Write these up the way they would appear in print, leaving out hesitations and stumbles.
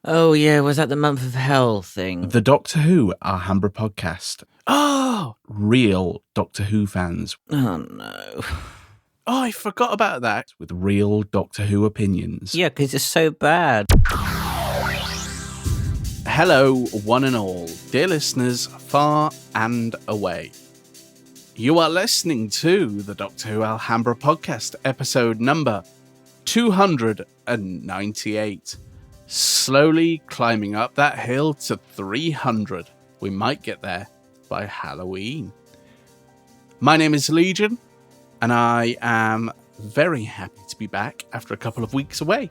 Oh, yeah, was that the Month of Hell thing? The Doctor Who Alhambra Podcast. Oh! Real Doctor Who fans. Oh, no. Oh, I forgot about that. With real Doctor Who opinions. Yeah, because it's so bad. Hello, one and all, dear listeners, far and away. You are listening to the Doctor Who Alhambra Podcast, episode number 298. Slowly climbing up that hill to 300. We might get there by Halloween. My name is Legion, and I am very happy to be back after a couple of weeks away.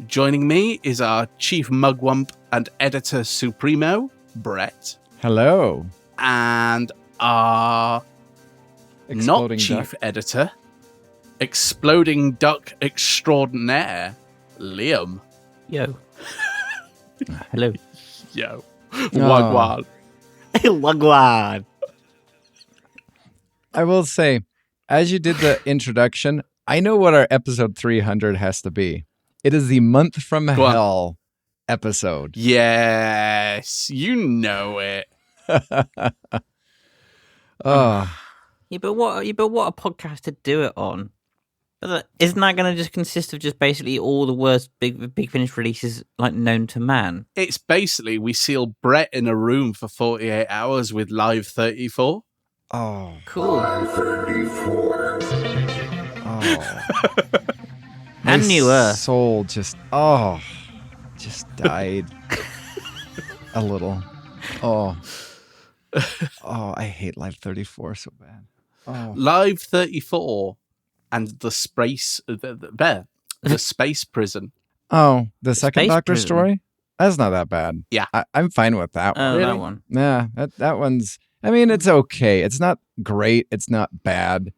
Joining me is our chief mugwump and editor supremo, Brett. Hello. And our Exploding not chief duck. editor, exploding duck extraordinaire, Liam. Yo. Hello. Yo. Wagwan. Wagwan. I will say, as you did the introduction, I know what our episode 300 has to be. It is the Month from Hell episode. Yes, you know it. Oh, Yeah, but what a podcast to do it on. But isn't that going to just consist of just basically all the worst Big Finish releases like known to man? It's basically we seal Brett in a room for 48 hours with Live 34. oh, Cool. 34. oh. And My New Earth. soul just died a little. Oh, I hate Live 34 so bad. Oh, Live 34 and the space, the space prison. oh, the second Space Doctor Prison. story? That's not that bad. Yeah. I'm fine with that one. Oh, Really? that one. Yeah, that one's. I mean, it's okay. It's not great. It's not bad,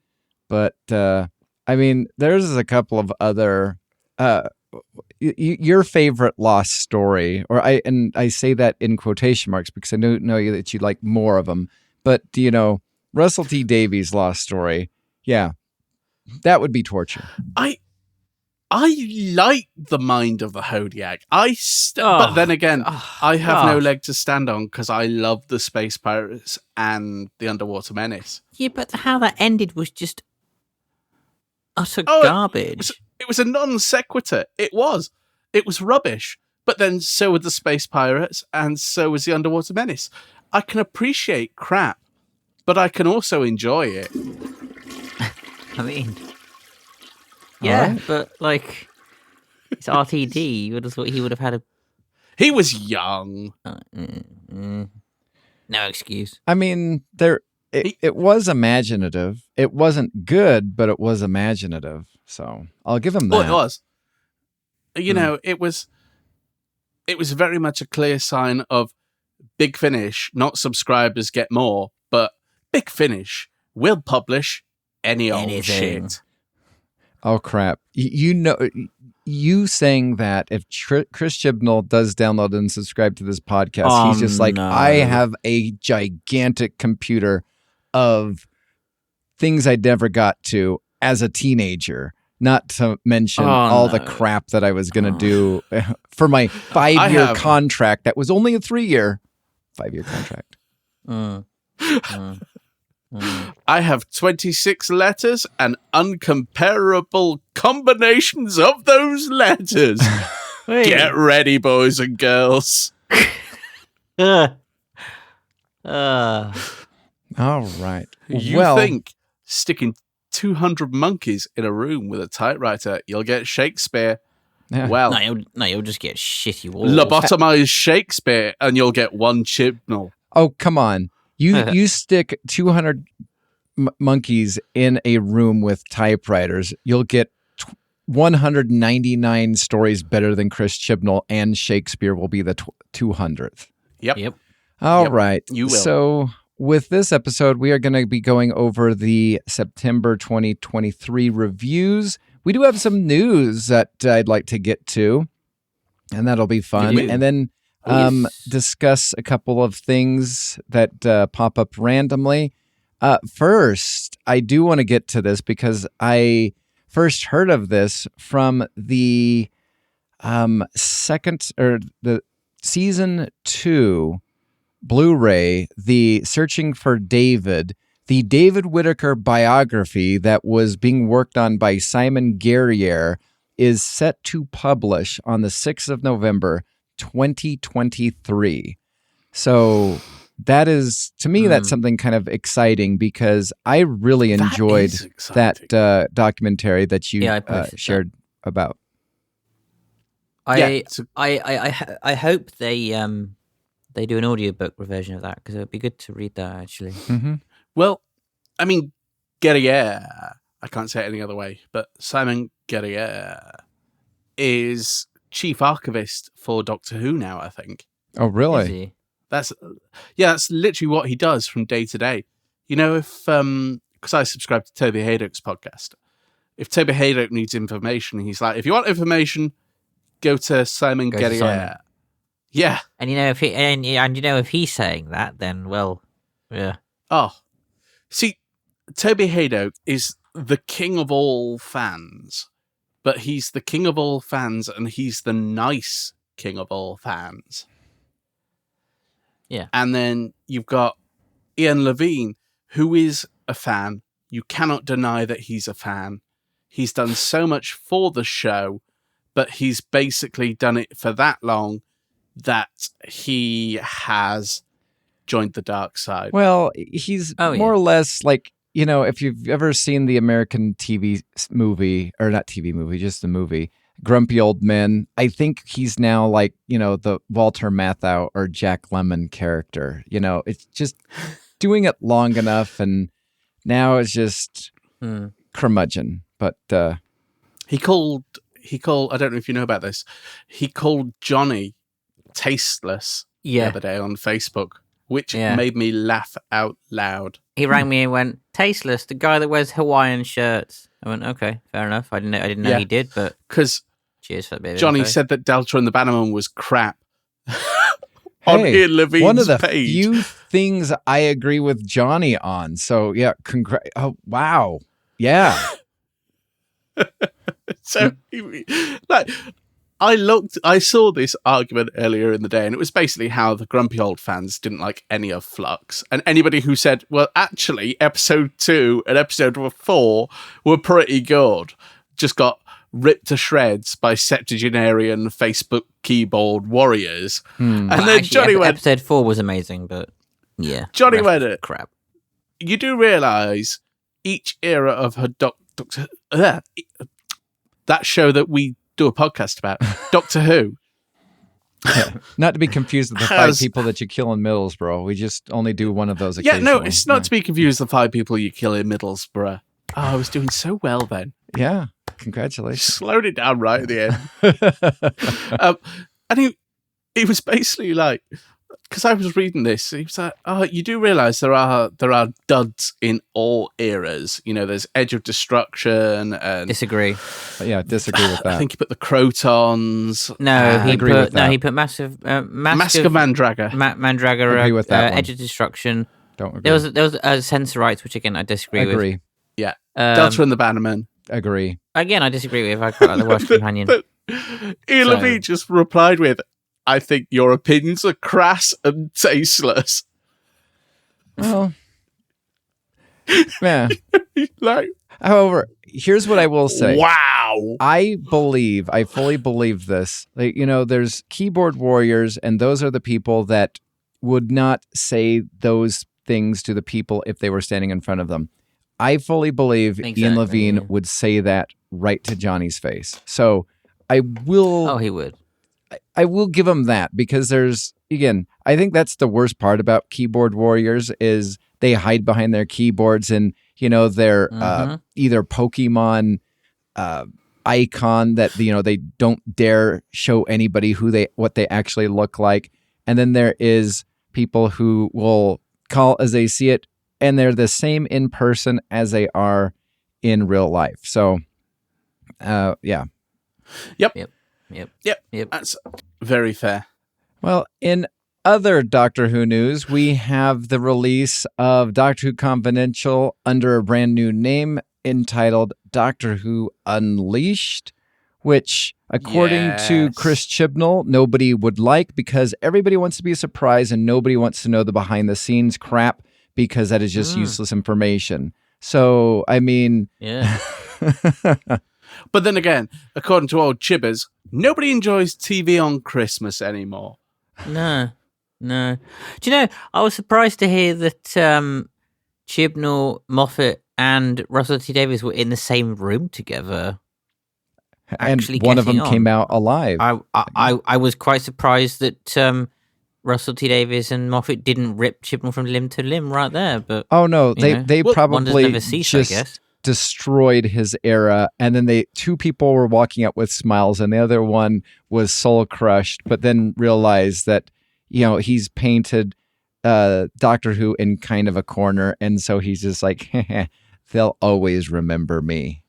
but I mean, there's a couple of other. Your favorite lost story, I say that in quotation marks because I know that you like more of them. But Russell T Davies' lost story, yeah, that would be torture. I like the mind of the Hodiak. But then again, I have no leg to stand on because I love the Space Pirates and the Underwater Menace. Yeah, but how that ended was just utter Oh, garbage. It was a non sequitur. It was rubbish. But then so were the Space Pirates and so was the Underwater Menace. I can appreciate crap, but I can also enjoy it. I mean, yeah, Alright. but like, it's RTD. You would have thought he would have had a He was young. no excuse. I mean, it was imaginative. It wasn't good, but it was imaginative. So I'll give him that. Oh, it was. You know, it was very much a clear sign of Big Finish, not subscribers get more, but Big Finish will publish any old Anything. shit. Oh crap! You saying that if Chris Chibnall does download and subscribe to this podcast, he's just like, no. I have a gigantic computer of things I never got to as a teenager. Not to mention all the no. crap that I was going to do for my 5-year have- contract. That was only a 3-year, 5-year contract. I have 26 letters and uncomparable combinations of those letters. Get ready, boys and girls. Uh, All right. You well, think sticking 200 monkeys in a room with a typewriter, you'll get Shakespeare? yeah. Well, you'll just get shitty walls. lobotomize Shakespeare and you'll get one Chibnall. Oh, come on. You stick 200 monkeys in a room with typewriters, you'll get 199 stories better than Chris Chibnall, and Shakespeare will be the 200th. Yep. All Yep, right. you will. So with this episode, we are going to be going over the September 2023 reviews. We do have some news that I'd like to get to, and that'll be fun. Yeah. And then discuss a couple of things that pop up randomly. First, I do want to get to this because I first heard of this from the the season 2 Blu-ray, the Searching for David, the David Whittaker biography that was being worked on by Simon Guerriere, is set to publish on the 6th of November, 2023. So that is, to me, that's something kind of exciting because I really enjoyed that documentary that you shared about. I hope they do an audiobook version of that because it would be good to read that actually. Mm-hmm. Well, I mean, Guerriere, I can't say it any other way, but Simon Guerriere is chief archivist for Doctor Who now, I think. Oh, really? Is he? That's literally what he does from day to day. You know, if because I subscribe to Toby Haydock's podcast, if Toby Haydock needs information, he's like, if you want information, go to Simon Guerriere. Yeah, and you know if he's saying that, then well, yeah. Oh, see, Toby Haydock is the king of all fans, but he's the king of all fans, and he's the nice king of all fans. Yeah. And then you've got Ian Levine, who is a fan. You cannot deny that he's a fan. He's done so much for the show, but he's basically done it for that long that he has joined the dark side. Well, he's more or less like, you know, if you've ever seen the American TV movie, or not TV movie, just the movie, Grumpy Old Men, I think he's now like, you know, the Walter Matthau or Jack Lemmon character. You know, it's just doing it long enough, and now it's just curmudgeon. But he called, I don't know if you know about this, he called Johnny tasteless the other day on Facebook, which made me laugh out loud. He rang me and went, "Tasteless, the guy that wears Hawaiian shirts." I went, "Okay, fair enough. I didn't know he did, but because cheers for that bit of Johnny info. said that Delta and the Bannerman was crap on Ian Levine's one of the page. few things I agree with Johnny on. So yeah, oh wow, yeah. So like, I saw this argument earlier in the day, and it was basically how the grumpy old fans didn't like any of Flux, and anybody who said, well, actually, episode 2 and episode 4 were pretty good, just got ripped to shreds by septuagenarian Facebook keyboard warriors. And then actually, Johnny went, episode 4 was amazing, but yeah, Johnny went, crap. You do realise each era of her Doctor that show that we do a podcast about, Doctor Who. Yeah. Not to be confused with the 5 people that you kill in Middlesbrough. We just only do one of those occasionally. Yeah, no, it's not to be confused with the 5 people you kill in Middlesbrough. Oh, I was doing so well then. Yeah, congratulations. Slowed it down right at the end. And he was basically like, because I was reading this, he was like, "Oh, you do realise there are duds in all eras. You know, there's Edge of Destruction and Disagree. Yeah, disagree with that. I think he put the Crotons. No, he agree with that. he put Mask of Mandragora. Mandragora. Agree with that one. Edge of Destruction. Don't agree. There was Sensorites, which again I disagree with. Agree. Yeah, Delta and the Bannerman. Agree. Again, I disagree with. I quite like the Watch Companion. But Ian Levine just replied with, "I think your opinions are crass and tasteless." Well, yeah. Like, However, here's what I will say. wow. I fully believe this. Like, you know, there's keyboard warriors, and those are the people that would not say those things to the people if they were standing in front of them. I fully believe Ian Levine would say that right to Johnny's face. So I will. Oh, he would. I will give him that, because there's, again, I think that's the worst part about keyboard warriors is they hide behind their keyboards, and, you know, they're either Pokemon icon that, you know, they don't dare show anybody what they actually look like. And then there is people who will call as they see it, and they're the same in person as they are in real life. So, yeah. Yep. That's very fair. Well, in other Doctor Who news, we have the release of Doctor Who Confidential under a brand new name entitled Doctor Who Unleashed, which, according to Chris Chibnall, nobody would like because everybody wants to be a surprise and nobody wants to know the behind-the-scenes crap because that is just useless information. So, I mean... Yeah. But then again, according to old Chibbers, nobody enjoys TV on Christmas anymore. No. Do you know, I was surprised to hear that Chibnall, Moffat, and Russell T Davies were in the same room together. And one of them came out alive. I was quite surprised that Russell T Davies and Moffat didn't rip Chibnall from limb to limb right there. But oh no, they probably never cease, just I guess. Destroyed his era, and then two people were walking out with smiles, and the other one was soul crushed, but then realized that he's painted Doctor Who in kind of a corner, and so he's just like, they'll always remember me.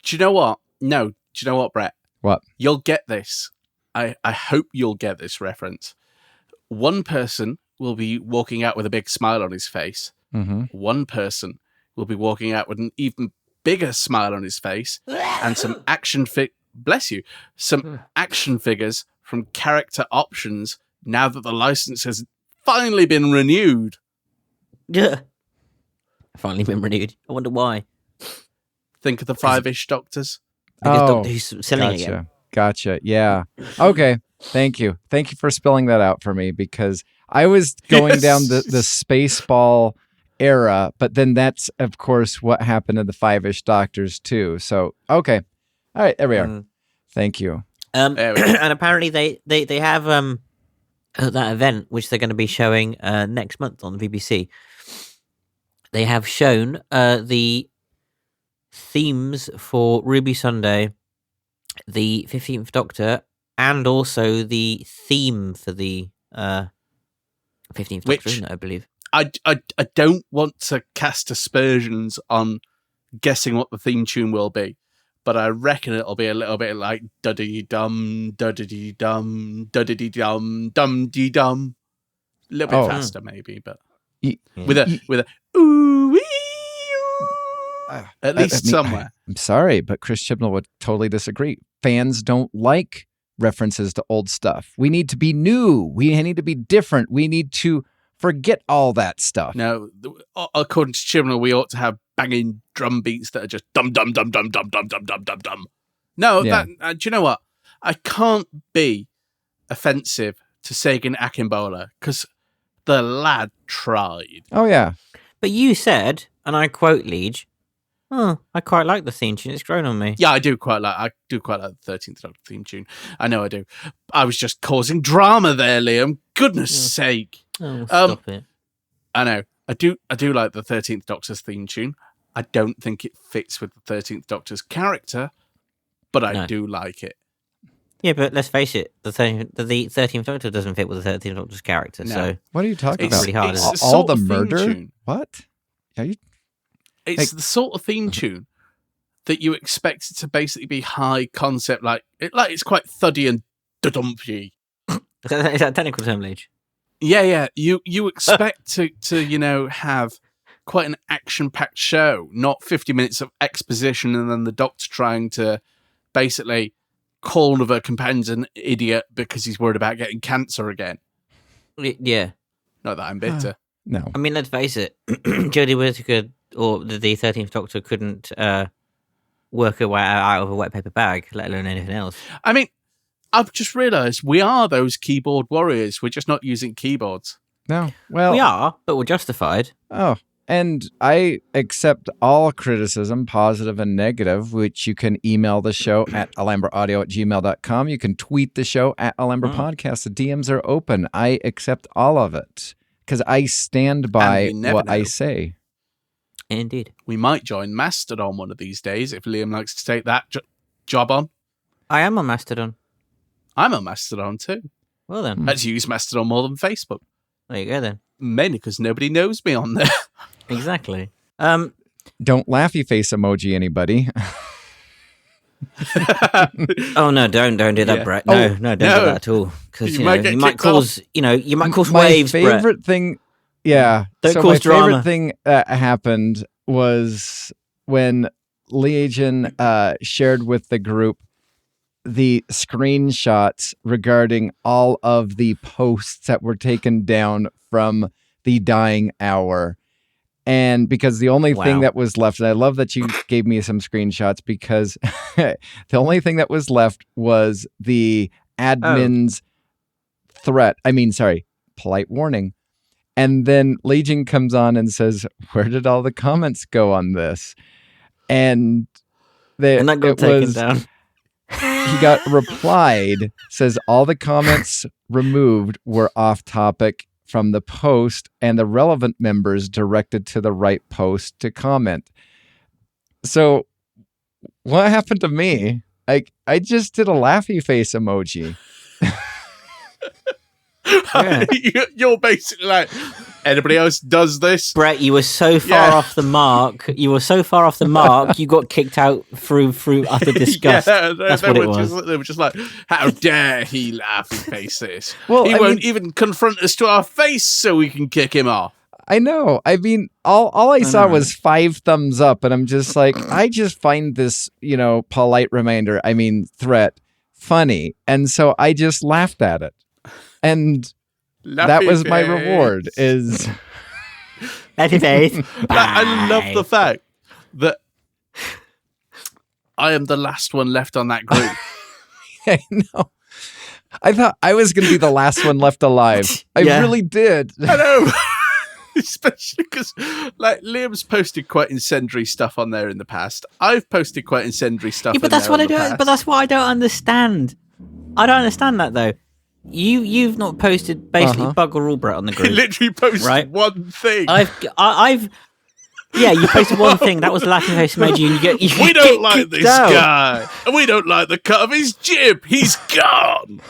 Do you know what? No. Do you know what, Brett? What? You'll get this. I hope you'll get this reference. One person will be walking out with a big smile on his face. Mm-hmm. One person will be walking out with an even bigger smile on his face and some action figures from character options now that the license has finally been renewed. Yeah. Finally been renewed. I wonder why. Think of the Five-ish Doctors. Because Doctor Who's selling it again. Gotcha. Yeah. Okay. Thank you. Thank you for spelling that out for me because I was going down the Spaceball era, but then that's, of course, what happened to the Five-ish Doctors, too. So, okay. All right. There we are. Thank you. And apparently they have that event, which they're going to be showing next month on the BBC. They have shown the themes for Ruby Sunday, the 15th Doctor, and also the theme for the 15th Doctor, isn't it, I believe? I don't want to cast aspersions on guessing what the theme tune will be, but I reckon it'll be a little bit like duddy-dum, duddy-dum, duddy-dum, dum-dee-dum. A little bit faster, maybe, but with a ooh-wee. At least somewhere. I'm sorry, but Chris Chibnall would totally disagree. Fans don't like references to old stuff. We need to be new. We need to be different. We need to forget all that stuff. No, according to Chibnall, we ought to have banging drum beats that are just dum dum dum dum dum dum dum dum dum dum. No, do you know what? I can't be offensive to Sagan Akimbola because the lad tried. Oh yeah, but you said, and I quote Liege, "Oh, I quite like the theme tune. It's grown on me." Yeah, I do quite like the 13th Doctor theme tune. I know I do. I was just causing drama there, Liam. Goodness sake. Oh, stop it. I know. I do like the 13th Doctor's theme tune. I don't think it fits with the 13th Doctor's character, but I do like it. Yeah, but let's face it, the 13th Doctor doesn't fit with the 13th Doctor's character. No. So what are you talking about? Really hard, all the murder? Tune. What? It's the sort of theme tune that you expect it to basically be high concept, like it's quite thuddy and dumpy. Is that a technical term, Liege? Yeah. You expect to have quite an action-packed show, not 50 minutes of exposition and then the Doctor trying to basically call one of her companions an idiot because he's worried about getting cancer again. Yeah. Not that I'm bitter. No. I mean, let's face it, Jodie Whittaker or the 13th Doctor couldn't work her way out of a wet paper bag, let alone anything else. I mean, I've just realised we are those keyboard warriors. We're just not using keyboards. No. Well, we are, but we're justified. Oh, and I accept all criticism, positive and negative, which you can email the show at alhambraaudio@gmail.com. You can tweet the show at Alhambra Podcast. The DMs are open. I accept all of it because I stand by what I say. Indeed. We might join Mastodon one of these days if Liam likes to take that job on. I am on Mastodon. I'm on Mastodon too. Well then. I use Mastodon more than Facebook. There you go then. Mainly because nobody knows me on there. Exactly. Don't laughy face emoji, anybody. Oh no! Don't do that, Brett. No, don't do that at all. Because you might cause waves. My favorite Brett. thing, don't cause my drama. favorite thing that happened was when Legion shared with the group the screenshots regarding all of the posts that were taken down from the dying hour. And because the only thing that was left, and I love that you gave me some screenshots, because the only thing that was left was the admin's polite warning. And then Legion comes on and says, where did all the comments go on this? And that got taken down. He got replied, says all the comments removed were off topic from the post, and the relevant members directed to the right post to comment. So what happened to me? I just did a laughy face emoji. Yeah. You're basically like, anybody else does this? Brett, you were so far off the mark. You got kicked out through utter disgust. That's what it was. They were just like, how dare he laughy face this? Well, he won't even confront us to our face so we can kick him off. I know. I mean, all I saw was 5 thumbs up, and I'm just like, I just find this, polite threat funny. And so I just laughed at it. And that was my reward, is... Happy face. I love the fact that I am the last one left on that group. I know. I thought I was going to be the last one left alive. I really did. I know. Especially because, Liam's posted quite incendiary stuff on there in the past. I've posted quite incendiary stuff. Yeah, but that's what I don't. But that's what I don't understand. I don't understand that though. You've not posted basically bugger all, Brett, on the group. He literally posted one thing. You posted one thing. That was the laughing face emoji, and we don't like this guy, and we don't like the cut of his jib. He's gone.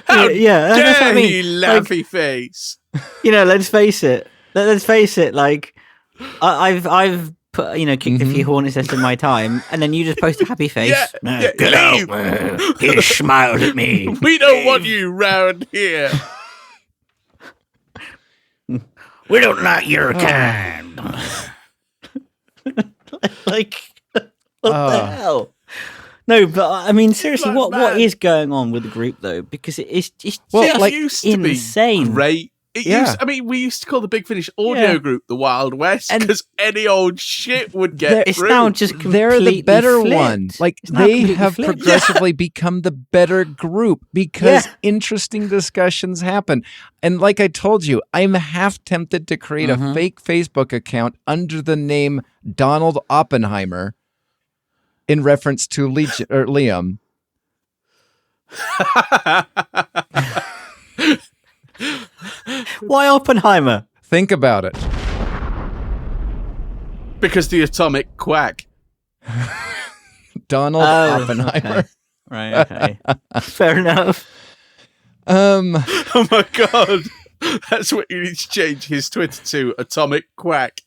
How dare he, laughy face? Let's face it. I've put, kicked a few hornets nest in my time, and then you just post a happy face. Get out. He smiled at me. We don't want you round here. We don't like your kind. What the hell? No, but I mean, seriously, what is going on with the group though? Because it's just used to insane. Be great. We used to call the Big Finish audio group the Wild West, because any old shit would get it's through. now just completely they're the better flipped. one. They have progressively become the better group because interesting discussions happen. And like I told you, I'm half tempted to create a fake Facebook account under the name Donald Oppenheimer in reference to Liam. Why Oppenheimer? Think about it. Because the atomic quack. Donald Oppenheimer. Okay. Right, okay. Fair enough. Oh my god. That's what you need to change his Twitter to, atomic quack.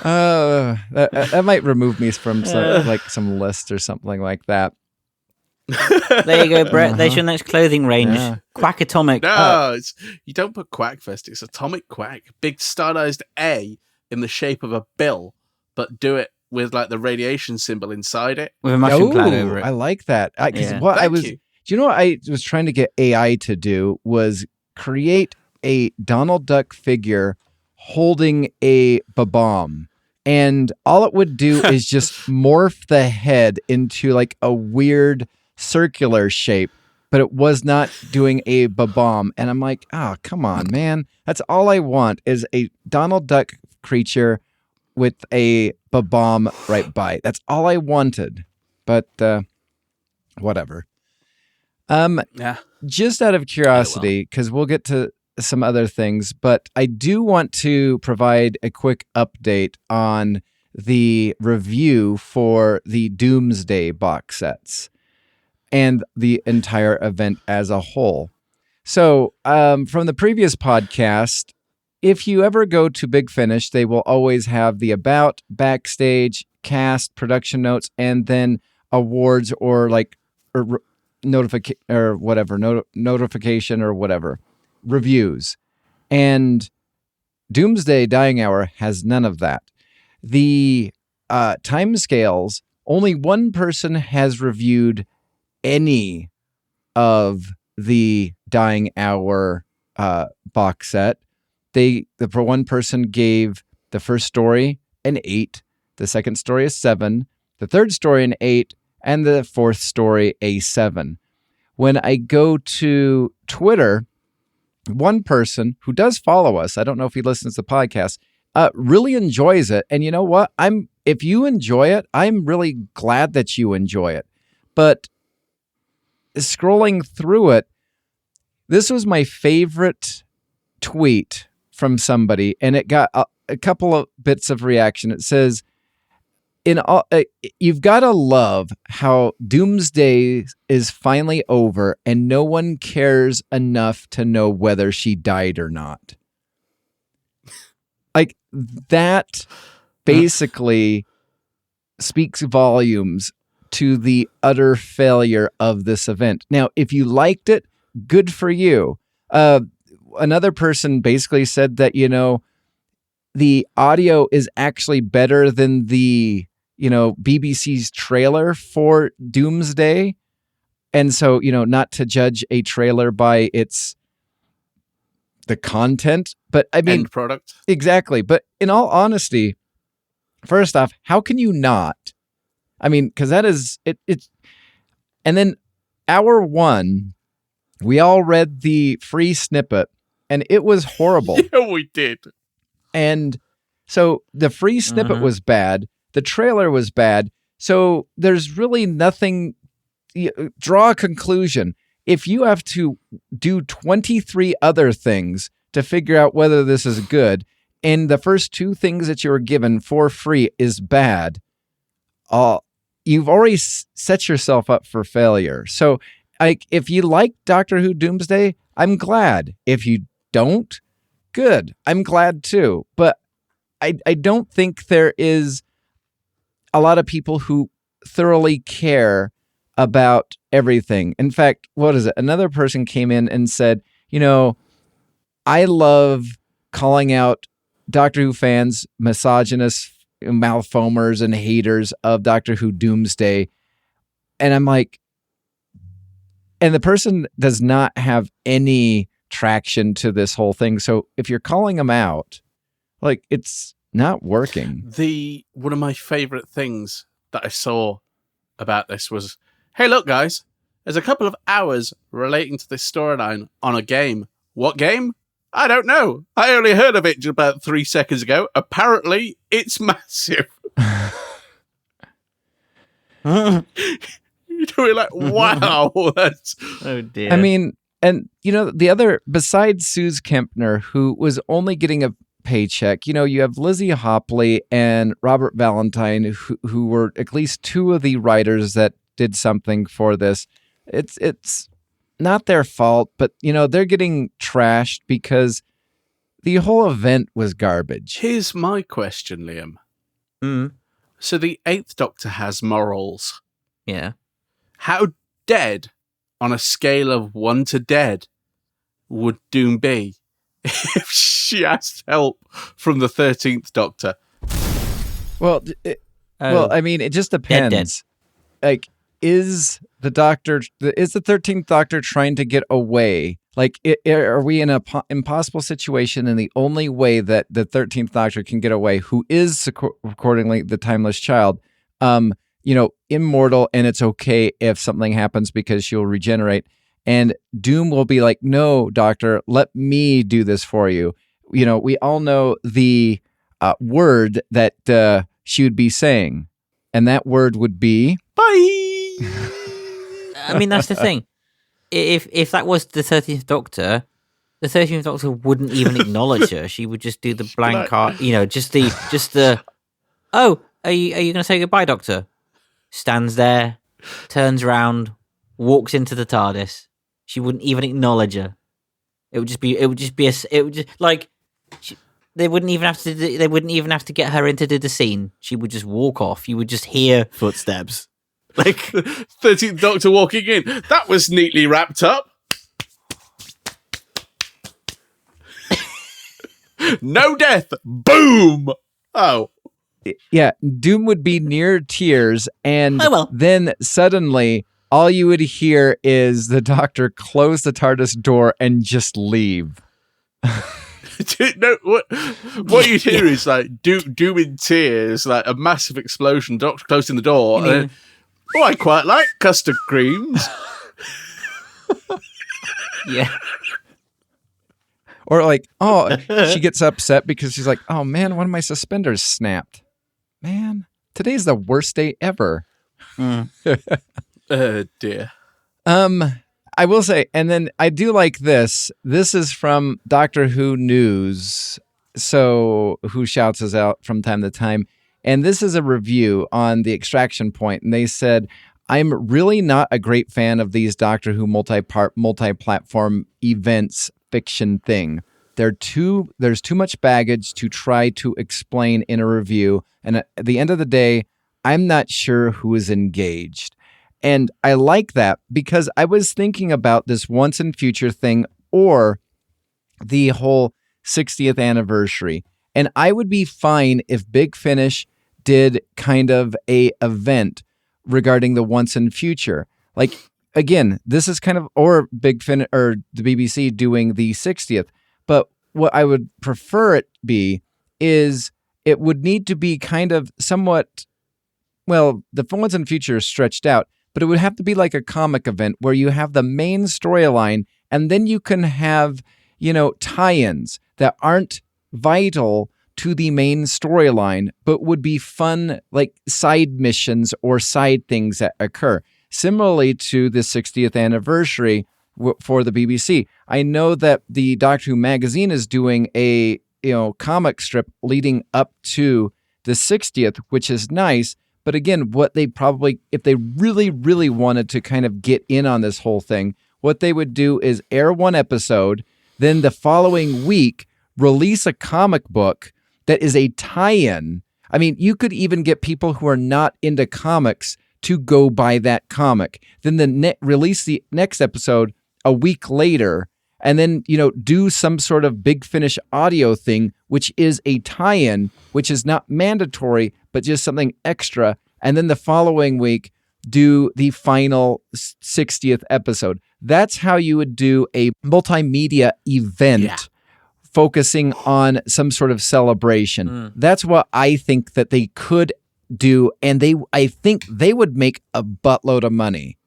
That might remove me from some list or something like that. There you go, Brett. There's your next clothing range. Yeah. Quack Atomic. No, you don't put quack first. It's atomic quack. Big stylized A in the shape of a bill, but do it with the radiation symbol inside it. With a mushroom cloud over it. I like that. Do you know what I was trying to get AI to do was create a Donald Duck figure holding a bomb. And all it would do is just morph the head into a weird circular shape, but it was not doing a bomb. And I'm like, oh, come on, man. That's all I want is a Donald Duck creature with a bomb right by. That's all I wanted. But whatever. Just out of curiosity, because we'll get to some other things, but I do want to provide a quick update on the review for the Doomsday box sets and the entire event as a whole. So from the previous podcast, if you ever go to Big Finish, they will always have the about, backstage, cast, production notes, and then awards or notification or whatever reviews. And Doomsday Dying Hour has none of that. The timescales only one person has reviewed any of the Dying Hour box set. The one person gave the first story an 8, the second story a 7, the third story an 8, and the fourth story a 7. When I go to Twitter, one person who does follow us, I don't know if he listens to the podcast, really enjoys it. And you know what? If you enjoy it, I'm really glad that you enjoy it. But scrolling through it, this was my favorite tweet from somebody, and it got a couple of bits of reaction. It says, you've got to love how Doomsday is finally over and no one cares enough to know whether she died or not. Like, that basically speaks volumes to the utter failure of this event. Now, if you liked it, good for you. Another person basically said that, the audio is actually better than the, BBC's trailer for Doomsday. And so, not to judge a trailer by the content, but I mean, end product. Exactly. But in all honesty, first off, how can you not? I mean, because that is it. And then hour 1, we all read the free snippet, and it was horrible. Yeah, we did. And so the free snippet was bad. The trailer was bad. So there's really nothing. Draw a conclusion. If you have to do 23 other things to figure out whether this is good, and the first 2 things that you were given for free is bad, you've already set yourself up for failure. So, if you like Doctor Who Doomsday, I'm glad. If you don't, good. I'm glad too. But I don't think there is a lot of people who thoroughly care about everything. In fact, what is it? Another person came in and said, I love calling out Doctor Who fans, misogynists, malfoamers, and haters of Doctor Who Doomsday. And I'm like, and the person does not have any traction to this whole thing. So if you're calling them out, like, it's not working. One of my favorite things that I saw about this was, hey, look, guys, there's a couple of hours relating to this storyline on a game. What game? I don't know. I only heard of it just about 3 seconds ago. Apparently, it's massive. You're like, wow. That's... Oh, dear. I mean, and, the other, besides Suze Kempner, who was only getting a paycheck, you have Lizzie Hopley and Robert Valentine, who were at least 2 of the writers that did something for this. It's not their fault, but they're getting trashed because the whole event was garbage. Here's my question, Liam. So the 8th Doctor has morals. Yeah. How dead, on a scale of 1 to dead, would Doom be if she asked help from the 13th Doctor? Well, I mean, it just depends. Like, is the 13th Doctor trying to get away? Like, are we in an impossible situation, and the only way that the 13th Doctor can get away, who is accordingly the Timeless Child, immortal, and it's okay if something happens because she'll regenerate, and Doom will be like, no, Doctor, let me do this for you. We all know the word that she would be saying, and that word would be bye. I mean, that's the thing. If that was the 13th Doctor, the 13th Doctor wouldn't even acknowledge her. She would just do the blank heart, just the. Oh, are you going to say goodbye, Doctor? Stands there, turns around, walks into the TARDIS. She wouldn't even acknowledge her. They wouldn't even have to get her in to do the scene. She would just walk off. You would just hear footsteps. Like 13th Doctor walking in. That was neatly wrapped up. No death. Boom. Oh. Yeah, Doom would be near tears, and Oh, well. then suddenly all you would hear is the Doctor close the TARDIS door and just leave. No, what you hear is like Doom in tears, like a massive explosion, Doctor closing the door. You mean- And then, I quite like custard creams. Yeah. Or like, she gets upset because she's like, oh man, one of my suspenders snapped. Man, today's the worst day ever. Oh dear. I will say, and then I do like this. This is from Doctor Who News, so who shouts us out from time to time. And this is a review on the Extraction Point, and they said, I'm really not a great fan of these Doctor Who multi-part, multi-platform events fiction thing. There's too much baggage to try to explain in a review, and at the end of the day, I'm not sure who is engaged. And I like that because I was thinking about this once and future thing or the whole 60th anniversary. And I would be fine if Big Finish did kind of a event regarding the once and future. Like, again, this is kind of, or Big Finish or the BBC doing the 60th. But what I would prefer it be is it would need to be kind of somewhat, well, the once and future is stretched out, but it would have to be like a comic event where you have the main storyline and then you can have, tie-ins that aren't vital to the main storyline, but would be fun, like side missions or side things that occur. Similarly to the 60th anniversary for the BBC. I know that the Doctor Who magazine is doing a, comic strip leading up to the 60th, which is nice. But again, what they probably, if they really, really wanted to kind of get in on this whole thing, what they would do is air one episode, then the following week, release a comic book that is a tie-in. I mean, you could even get people who are not into comics to go buy that comic. Then release the next episode a week later, and then, do some sort of Big Finish audio thing, which is a tie-in, which is not mandatory, but just something extra. And then the following week, do the final 60th episode. That's how you would do a multimedia event focusing on some sort of celebration. That's what I think that they could do. And I think they would make a buttload of money,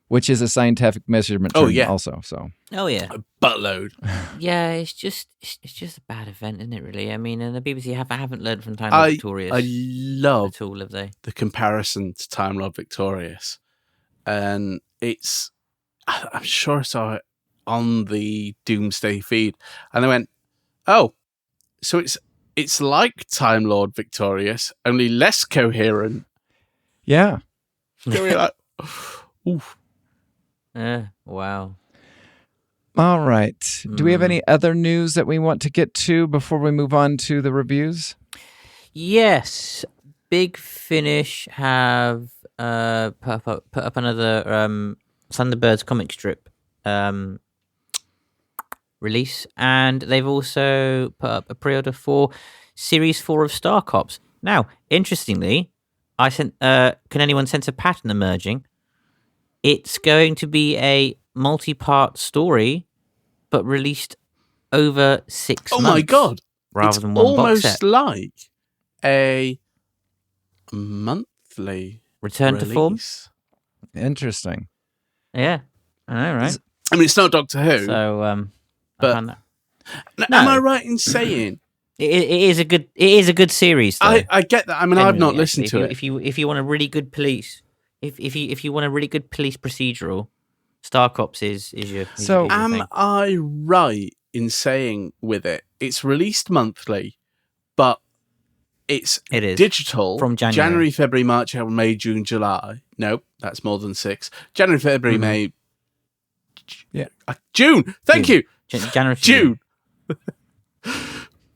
which is a scientific measurement term also. So. Oh yeah, A buttload. yeah. It's just a bad event, isn't it? Really. I mean, and the BBC haven't learned from Time Lord Victorious. I love at all, have they? the comparison to Time Lord Victorious, and I'm sure I saw it on the Doomsday feed, and I went, "Oh, so it's like Time Lord Victorious, only less coherent." Yeah. You're like, oof. Wow. All right. Do we have any other news that we want to get to before we move on to the reviews? Yes, Big Finish have put up another Thunderbirds comic strip release, and they've also put up a pre-order for Series 4 of Star Cops. Now, interestingly, can anyone sense a pattern emerging? It's going to be a multi-part story, but released over 6 months. Oh my god! Rather than one box almost set. like a monthly Return to form. release. Interesting. Yeah, I know, right? I mean, it's not Doctor Who, So, but- I found that. Now, am I right in saying It is a good series. Though, I get that? I mean, I've not genuinely, listened actually. to it. If you want a really good police, if you want a really good police procedural, Star Cops is your. So, is your Am thing. I right in saying with it's released monthly, but it's It is digital from January. February, March, April, May, June, July. Nope, that's more than 6. January, February, May. Yeah. June. Thank you. January, June.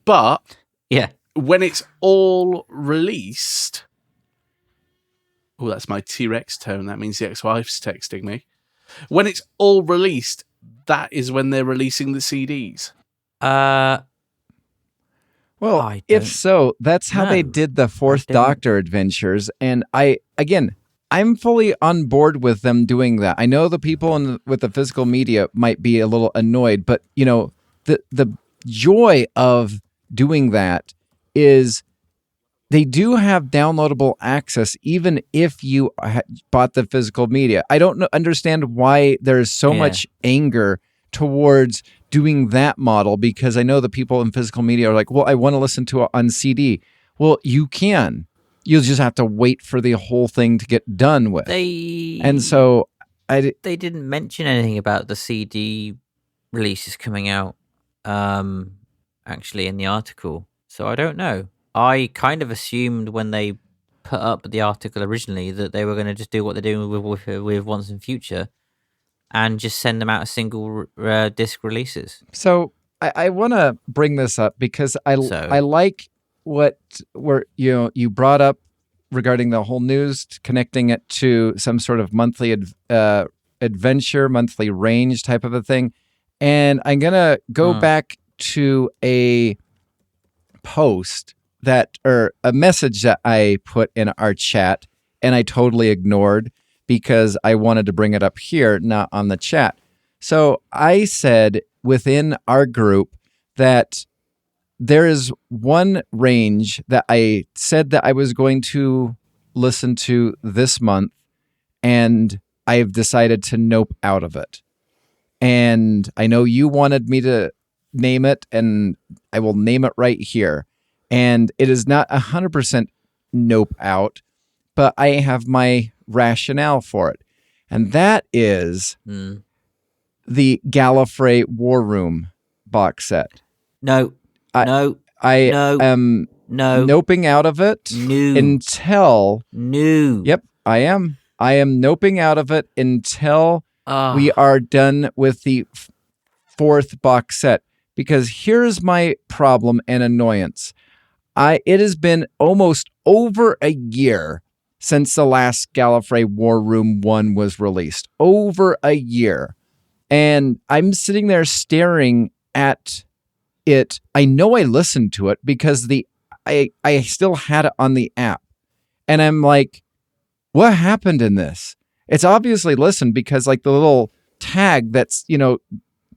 But Yeah, when it's all released, oh, that's my T-Rex tone. That means the ex-wife's texting me. When it's all released, that is when they're releasing the CDs. Well, I if don't so, that's how they know. did the Fourth I don't- Doctor adventures. And I'm fully on board with them doing that. I know the people with the physical media might be a little annoyed, but the joy of doing that is they do have downloadable access even if you bought the physical media. I don't understand why there's so much anger towards doing that model, because I know the people in physical media are like, well, I want to listen to it on CD. Well, you can. You'll just have to wait for the whole thing to get done with. They didn't mention anything about the CD releases coming out, actually in the article. So I don't know. I kind of assumed when they put up the article originally that they were going to just do what they're doing with Once and Future, and just send them out as single disc releases. So I want to bring this up because I like what you brought up regarding the whole news, connecting it to some sort of monthly adventure, monthly range type of a thing. And I'm going to go back to a post or a message that I put in our chat and I totally ignored because I wanted to bring it up here, not on the chat. So I said within our group that there is one range that I said that I was going to listen to this month, and I've decided to nope out of it. And I know you wanted me to name it, and I will name it right here. And it is not 100% nope out, but I have my rationale for it. And that is the Gallifrey War Room box set. No. I am noping out of it until... No. Yep, I am. I am noping out of it until we are done with the fourth box set. Because here's my problem and annoyance. It has been almost over a year since the last Gallifrey War Room 1 was released. Over a year. And I'm sitting there staring at it. I know I listened to it because I still had it on the app. And I'm like, what happened in this? It's obviously listened because like the little tag that's,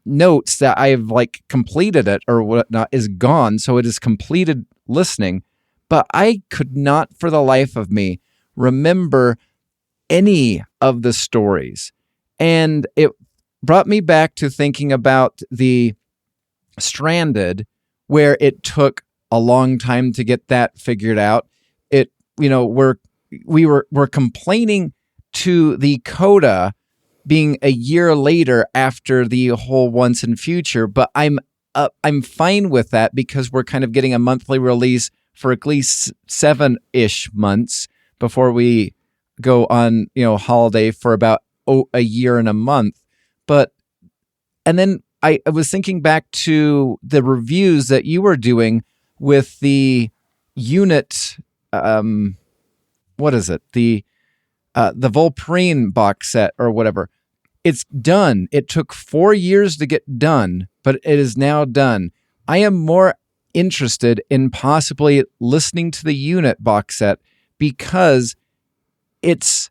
notes that I've like completed it or whatnot is gone. So it is completed listening. But I could not for the life of me remember any of the stories. And it brought me back to thinking about the Stranded, where it took a long time to get that figured out. We're complaining to the coda being a year later after the whole Once and Future, but I'm fine with that because we're kind of getting a monthly release for at least 7-ish months before we go on, holiday for about a year and a month. And then I was thinking back to the reviews that you were doing with the unit, what is it? The Volprene box set or whatever. It's done. It took 4 years to get done, but it is now done. I am more interested in possibly listening to the unit box set because it's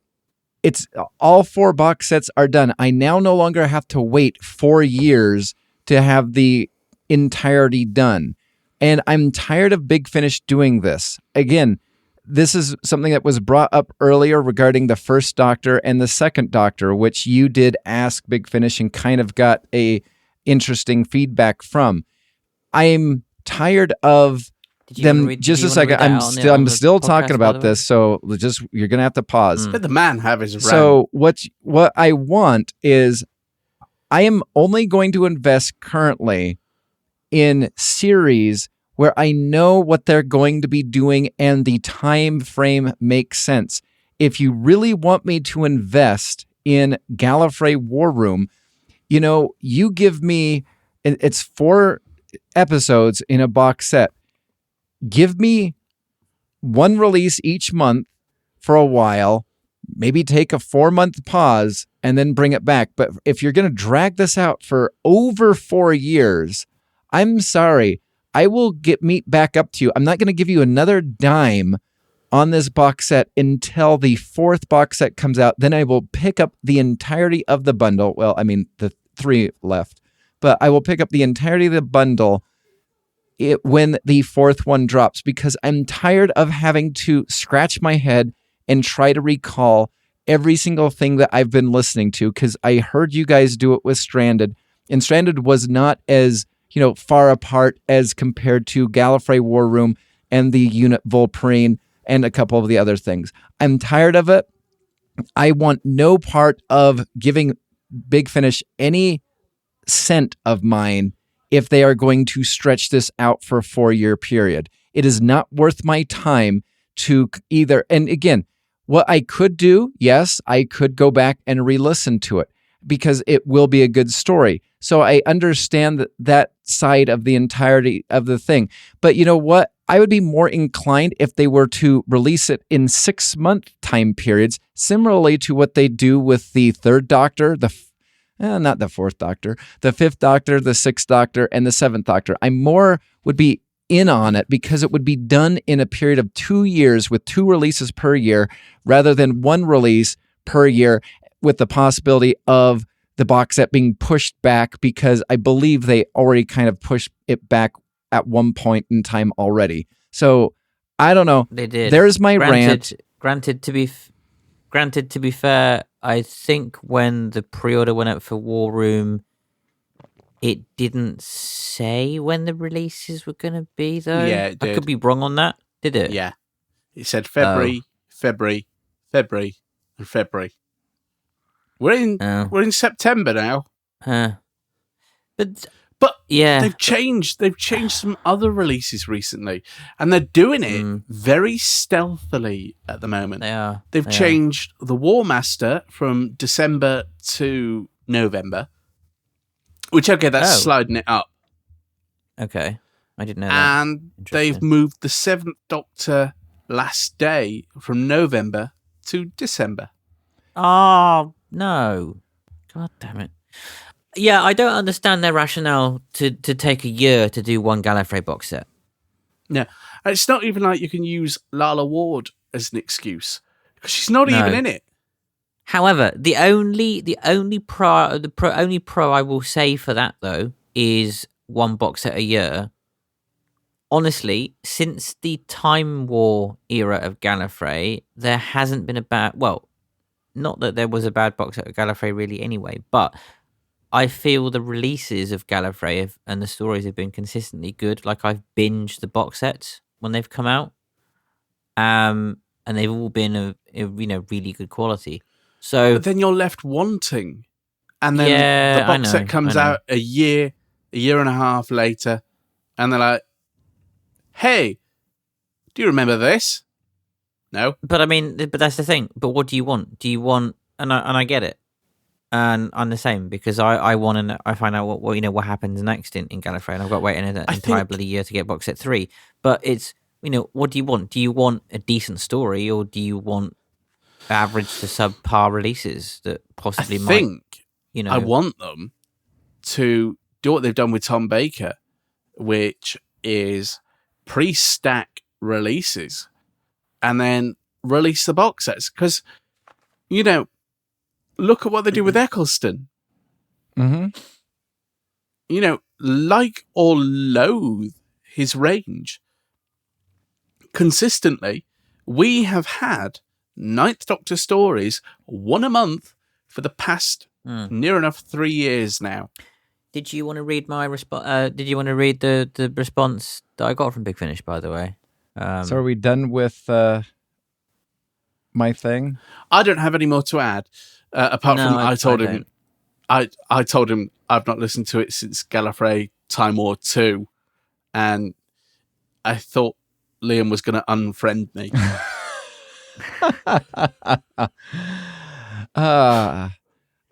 all 4 box sets are done. I now no longer have to wait 4 years to have the entirety done. And I'm tired of Big Finish doing this. Again, this is something that was brought up earlier regarding the first Doctor and the second Doctor, which you did ask Big Finish and kind of got a interesting feedback from. I'm tired of them. Just a second. I'm still talking about this, so you're gonna have to pause. Let the man have his rant. So what I want is I am only going to invest currently in series where I know what they're going to be doing and the time frame makes sense. If you really want me to invest in Gallifrey War Room, you give me, it's 4 episodes in a box set. Give me one release each month for a while, maybe take a 4-month pause and then bring it back. But if you're going to drag this out for over 4 years, I'm sorry. I will meet back up to you. I'm not going to give you another dime on this box set until the 4th box set comes out. Then I will pick up the entirety of the bundle. Well, I mean, the 3 left, but I will pick up the entirety of the bundle when the 4th one drops, because I'm tired of having to scratch my head and try to recall every single thing that I've been listening to, because I heard you guys do it with Stranded, and Stranded was not as, far apart as compared to Gallifrey War Room and the Unit Volprine and a couple of the other things. I'm tired of it. I want no part of giving Big Finish any cent of mine if they are going to stretch this out for a 4-year period. It is not worth my time to either. And again, what I could do, yes, I could go back and re-listen to it because it will be a good story. So I understand that side of the entirety of the thing. But you know what? I would be more inclined if they were to release it in 6-month time periods, similarly to what they do with the 3rd Doctor, not the 4th Doctor, the 5th Doctor, the 6th Doctor, and the 7th Doctor. I more would be in on it because it would be done in a period of 2 years with 2 releases per year rather than 1 release per year, with the possibility of the box set being pushed back, because I believe they already kind of pushed it back at one point in time already. So I don't know. They did. There's my rant. Granted, to be fair, I think when the pre-order went up for War Room, it didn't say when the releases were going to be, though. Yeah, it did. I could be wrong on that. Did it? Yeah. It said February, February, and February. We're in September now. But yeah, they've changed some other releases recently, and they're doing it very stealthily at the moment. They've changed the War Master from December to November, which, okay, that's sliding it up. Okay, I didn't know that. And they've moved the 7th Doctor Last Day from November to December. Oh, no. God damn it. Yeah, I don't understand their rationale to take a year to do one Gallifrey box set. No, it's not even like you can use Lala Ward as an excuse, because she's not even in it. However, the only pro I will say for that, though, is one box set a year. Honestly, since the Time War era of Gallifrey, there hasn't been not that there was a bad box set of Gallifrey really anyway, but I feel the releases of Gallifrey and the stories have been consistently good. Like, I've binged the box sets when they've come out, and they've all been of really good quality. So, but then you're left wanting, and then the box set comes out a year and a half later, and they're like, "Hey, do you remember this?" No, but that's the thing. But what do you want? Do you want? And I get it. And I'm the same, because I want to. I find out what happens next in Gallifrey, and I've got to wait an entire bloody year to get box set 3. But it's what do you want? Do you want a decent story, or do you want average to subpar releases that possibly I want them to do what they've done with Tom Baker, which is pre-stack releases and then release the box sets, because look at what they do with Eccleston. Mm-hmm. Like or loathe his range, consistently, we have had 9th Doctor stories, 1 a month, for the past near enough 3 years now. Did you want to read my response? Did you want to read the response that I got from Big Finish, by the way? So are we done with my thing? I don't have any more to add. Apart from I told him I've not listened to it since Gallifrey Time War 2, and I thought Liam was going to unfriend me.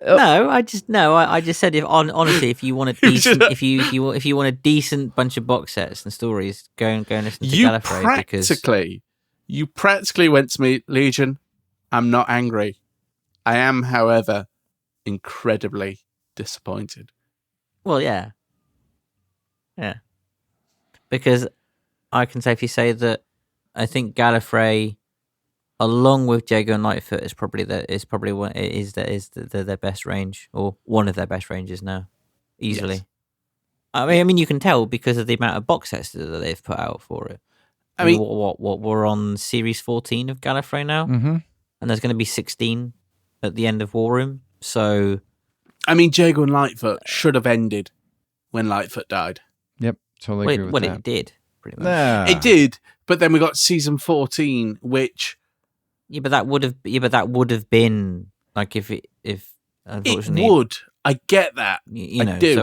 I just said, honestly, if you want a decent, if you want a decent bunch of box sets and stories, go and listen to Gallifrey. You practically went to me, Legion, I'm not angry. I am, however, incredibly disappointed. Well, yeah. because I can safely say that I think Gallifrey, along with Jago and Lightfoot, is probably their best range, or one of their best ranges now, easily. Yes. I mean, you can tell because of the amount of box sets that they've put out for it. I mean, what we're on series 14 of Gallifrey now, Mm-hmm. and there's going to be 16 at the end of War Room. So, I mean, Jago and Lightfoot should have ended when Lightfoot died. Yep, totally agree with that. it did pretty much. Nah. It did, but then we got season 14, which Yeah, but that would have been like if unfortunately it would. I get that, you I know. do.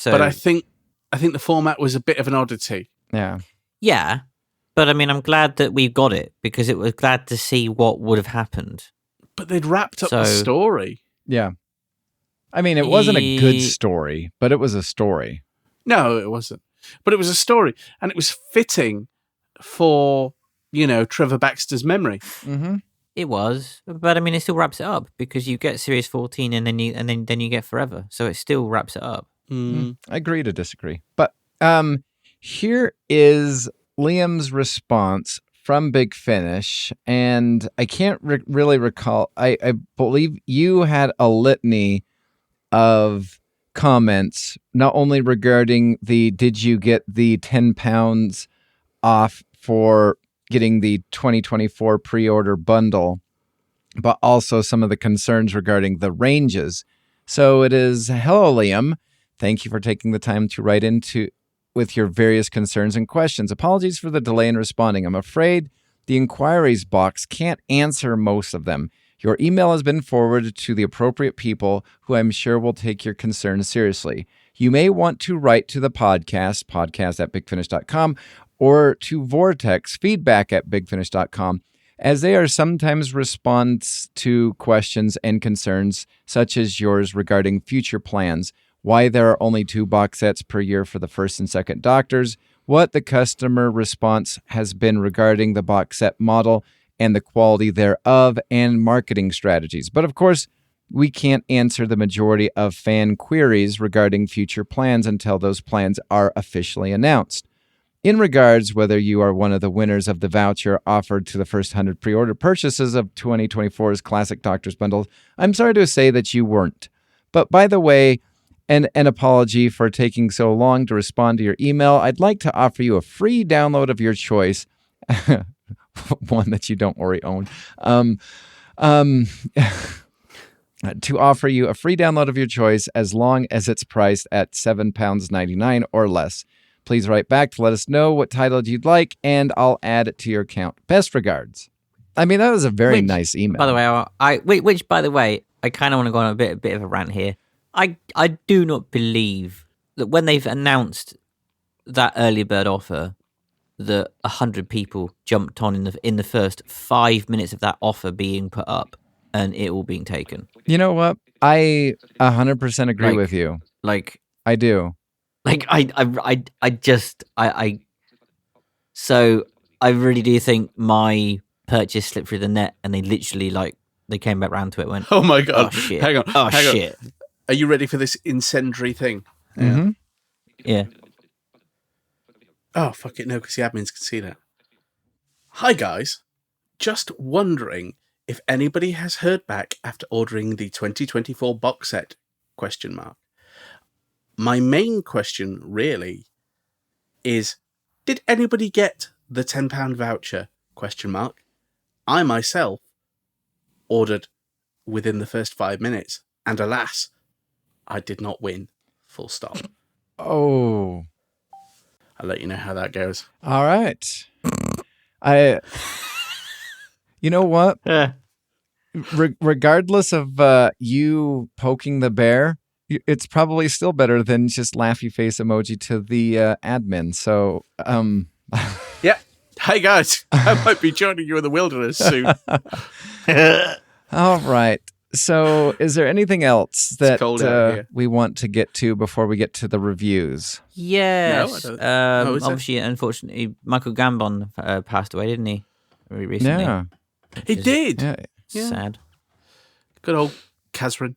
But I think the format was a bit of an oddity. Yeah. yeah, but I mean, I'm glad that we got it because it was glad to see what would have happened. But they'd wrapped up the story. Yeah. I mean, it wasn't a good story, but it was a story. No, it wasn't. But it was a story, and it was fitting for, Trevor Baxter's memory. Mm-hmm. It was, but I mean, it still wraps it up because you get series 14 and then you get Forever, so it still wraps it up. Mm. I agree to disagree. But here is Liam's response from Big Finish, and I can't really recall. I believe you had a litany of comments, not only regarding did you get the £10 off for getting the 2024 pre-order bundle, but also some of the concerns regarding the ranges. So it is, hello, Liam. Thank you for taking the time to write into with your various concerns and questions. Apologies for the delay in responding. I'm afraid the inquiries box can't answer most of them. Your email has been forwarded to the appropriate people who I'm sure will take your concerns seriously. You may want to write to the podcast@bigfinish.com, or to Vortex, feedback@bigfinish.com, as they are sometimes response to questions and concerns such as yours regarding future plans, why there are only 2 box sets per year for the first and second Doctors, what the customer response has been regarding the box set model and the quality thereof, and marketing strategies. But of course, we can't answer the majority of fan queries regarding future plans until those plans are officially announced. In regards whether you are one of the winners of the voucher offered to the first 100 pre-order purchases of 2024's Classic Doctors bundle, I'm sorry to say that you weren't. But by the way, an apology for taking so long to respond to your email, I'd like to offer you a free download of your choice, one that you don't already own, to offer you a free download of your choice as long as it's priced at £7.99 or less. Please write back to let us know what title you'd like, and I'll add it to your account. Best regards. I mean, that was a very nice email. By the way, by the way, I kind of want to go on a bit of a rant here. I do not believe that when they've announced that early bird offer, that 100 people jumped on in the first 5 minutes of that offer being put up, and it all being taken. You know what? I 100% agree with you. Like, I do. Like so I really do think my purchase slipped through the net, and they literally they came back round to it and went, Oh my God. oh shit, Hang on. oh hang shit. on. Are you ready for this incendiary thing? Mm-hmm. Yeah. Oh, fuck it. No, because the admins can see that. Hi, guys. Just wondering if anybody has heard back after ordering the 2024 box set, ? My main question, really, is, did anybody get the £10 voucher? ? I, myself, ordered within the first 5 minutes, and alas, I did not win. Full stop. Oh. I'll let you know how that goes. All right. You know what? Yeah. Regardless of you poking the bear, it's probably still better than just laughy face emoji to the admin. So, Yeah. Hey, guys. I might be joining you in the wilderness soon. all right. So, is there anything else that cold out here. we want to get to before we get to the reviews? Yes. No, I don't. Is it? Obviously, unfortunately, Michael Gambon passed away, didn't he? Very recently. Yeah. He did. Yeah. Sad. Good old Kazran.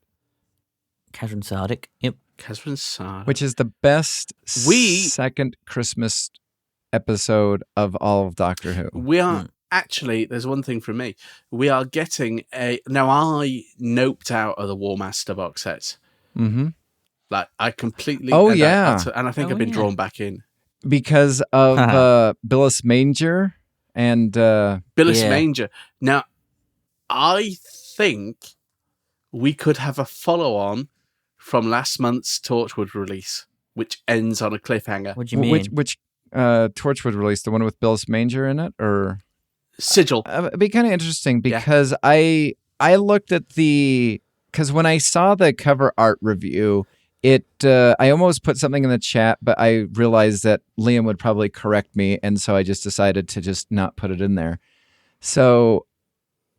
Kazran Sardik. Yep. Kazran Sar. Which is the best We- second Christmas episode of all of Doctor Who. We are actually, there's one thing from me. We are getting now I noped out of the War Master box sets. Mm-hmm. Like, I completely... Oh, and yeah. and I think I've been drawn back in. Because of Billis Manger and... Billis Manger. Now, I think we could have a follow-on from last month's Torchwood release, which ends on a cliffhanger. What do you mean? Which Torchwood release? The one with Billis Manger in it? Or Sigil. It'd be kind of interesting because I looked at because when I saw the cover art review, I almost put something in the chat, but I realized that Liam would probably correct me, and so I just decided to just not put it in there. So,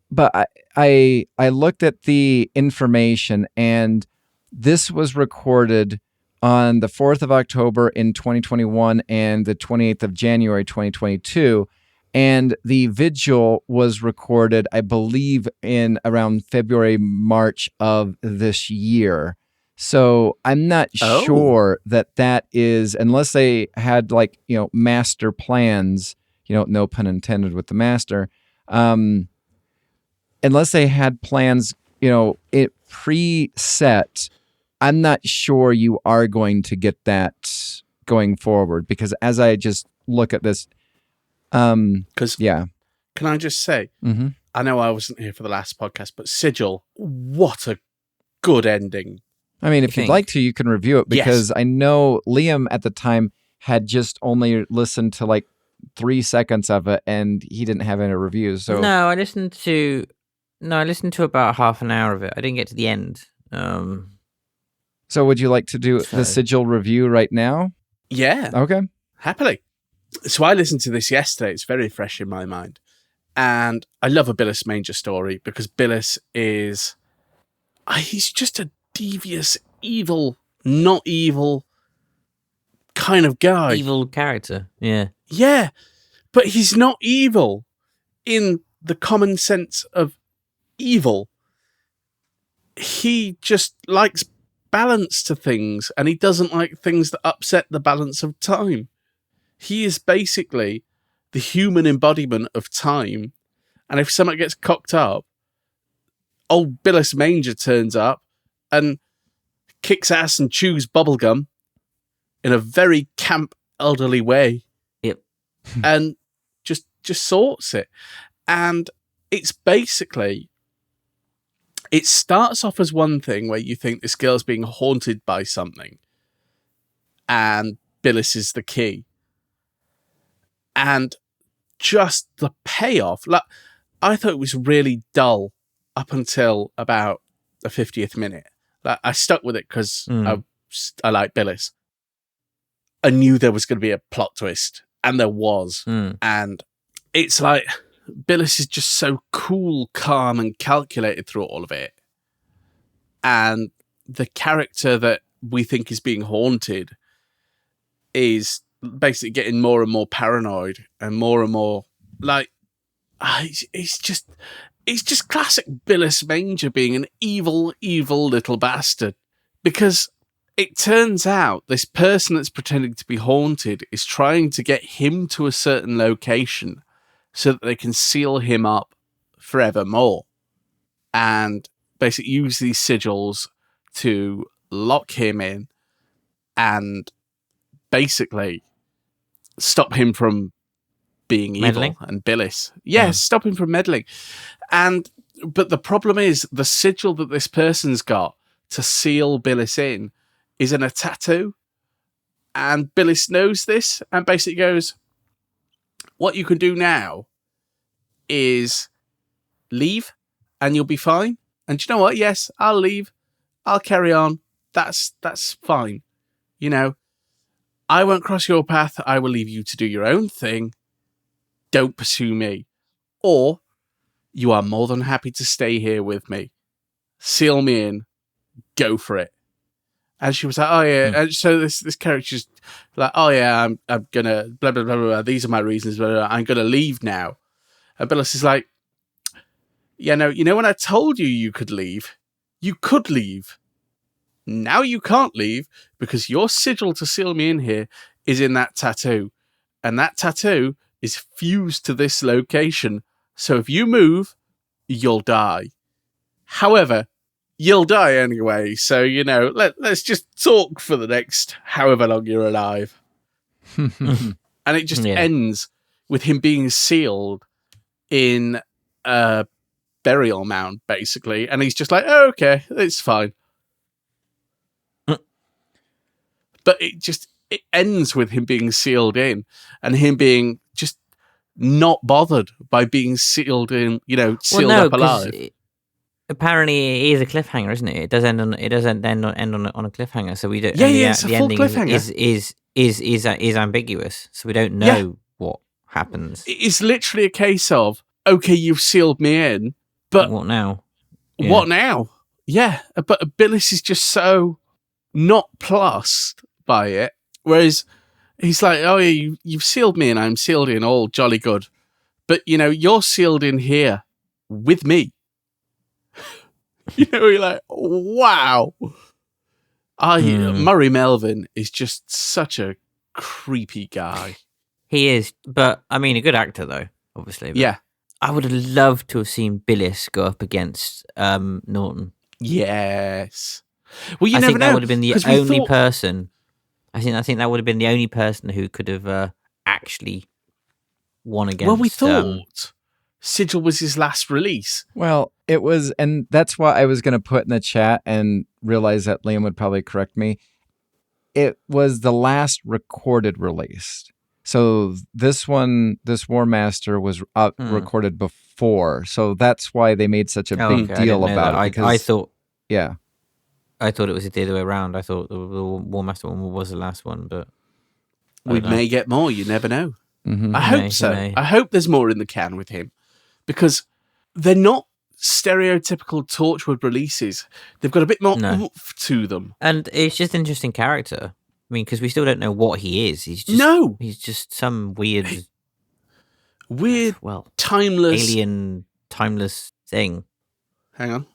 but I looked at the information, and this was recorded on the 4th of October in 2021 and the 28th of January 2022. And the vigil was recorded, I believe, in around February, March of this year. So I'm not sure that is, unless they had master plans, no pun intended with the master, unless they had plans, it preset, I'm not sure you are going to get that going forward, because as I just look at this, can I just say, I know I wasn't here for the last podcast, but Sigil, what a good ending. I mean, if you'd like to, you can review it, because I know Liam at the time had just only listened to 3 seconds of it, and he didn't have any reviews. So No, I listened to about half an hour of it. I didn't get to the end. So would you like to do the Sigil review right now? Yeah. Okay. Happily. So I listened to this yesterday. It's very fresh in my mind. And I love a Billis Manger story, because Billis is... he's just a devious, evil, not evil kind of guy. Evil character, yeah. Yeah, but he's not evil in the common sense of evil. He just likes balance to things, and he doesn't like things that upset the balance of time. He is basically the human embodiment of time, and if something gets cocked up, old Billis Manger turns up and kicks ass and chews bubblegum in a very camp, elderly way. Yep. And just sorts it. And it's basically... It starts off as one thing where you think this girl's being haunted by something, and Billis is the key. And just the payoff... I thought it was really dull up until about the 50th minute. I stuck with it because I like Billis. I knew there was going to be a plot twist, and there was. And it's like Billis is just so cool, calm, and calculated through all of it. And the character that we think is being haunted is basically getting more and more paranoid, and more it's just classic Billis Manger being an evil, evil little bastard. Because it turns out this person that's pretending to be haunted is trying to get him to a certain location so that they can seal him up forevermore. And basically use these sigils to lock him in and basically stop him from being meddling? Evil and Billis. Yes, stop him from meddling. But the problem is the sigil that this person's got to seal Billis in is in a tattoo. And Billis knows this and basically goes, what you can do now is leave and you'll be fine. And do you know what? Yes, I'll leave. I'll carry on. That's fine. I won't cross your path. I will leave you to do your own thing. Don't pursue me. Or you are more than happy to stay here with me. Seal me in. Go for it. And she was like, oh yeah. And so this character's like, oh yeah, I'm gonna blah, blah, blah, blah. These are my reasons. Blah, blah, blah. I'm gonna leave now. And Billis is like, you know, when I told you could leave, you could leave. Now you can't leave because your sigil to seal me in here is in that tattoo. and that tattoo is fused to this location. So if you move, you'll die. However, you'll die anyway. So, let's just talk for the next however long you're alive. And it just ends with him being sealed in a burial mound, basically. And he's just like, oh, okay, it's fine. But it ends with him being sealed in and him being just not bothered by being sealed in, sealed up alive. Apparently, it is a cliffhanger, isn't it? It does end on a cliffhanger. So we don't. It's a the full ending cliffhanger. Is ambiguous, so we don't know what happens. It's literally a case of, okay, you've sealed me in, but what now? What now? Yeah, but Billis is just so not plussed by it, whereas he's like, oh yeah, you've sealed me in, I'm sealed in, all jolly good, but you're sealed in here with me. You're like, wow. Murray Melvin is just such a creepy guy. He is, but I mean, a good actor though, obviously. Yeah, I would have loved to have seen Billis go up against Norton. Yes. Well, I never think that know, would have been the only person. I think that would have been the only person who could have actually won against. Well, we thought Sigil was his last release. Well, it was, and that's what I was going to put in the chat and realize that Liam would probably correct me. It was the last recorded release. So this one, this War Master was recorded before. So that's why they made such a big deal about it. I thought, yeah. I thought it was the other way around. I thought the War Master one was the last one, but we may get more. You never know. Mm-hmm. I hope so. I hope there's more in the can with him, because they're not stereotypical Torchwood releases. They've got a bit more oomph to them, and it's just an interesting character. I mean, because we still don't know what he is. He's just some weird, timeless alien, timeless thing. Hang on.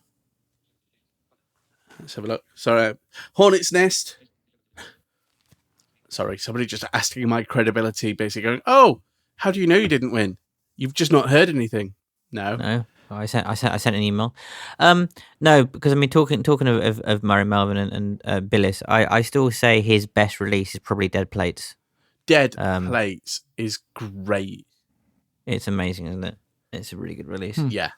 Let's have a look. Sorry. Hornet's Nest. Sorry, somebody just asking my credibility, basically going, oh, how do you know you didn't win? You've just not heard anything. No. I sent an email. No, because I mean, talking of Murray Melvin and Billis, I still say his best release is probably Dead Plates. Dead Plates is great. It's amazing, isn't it? It's a really good release. Yeah.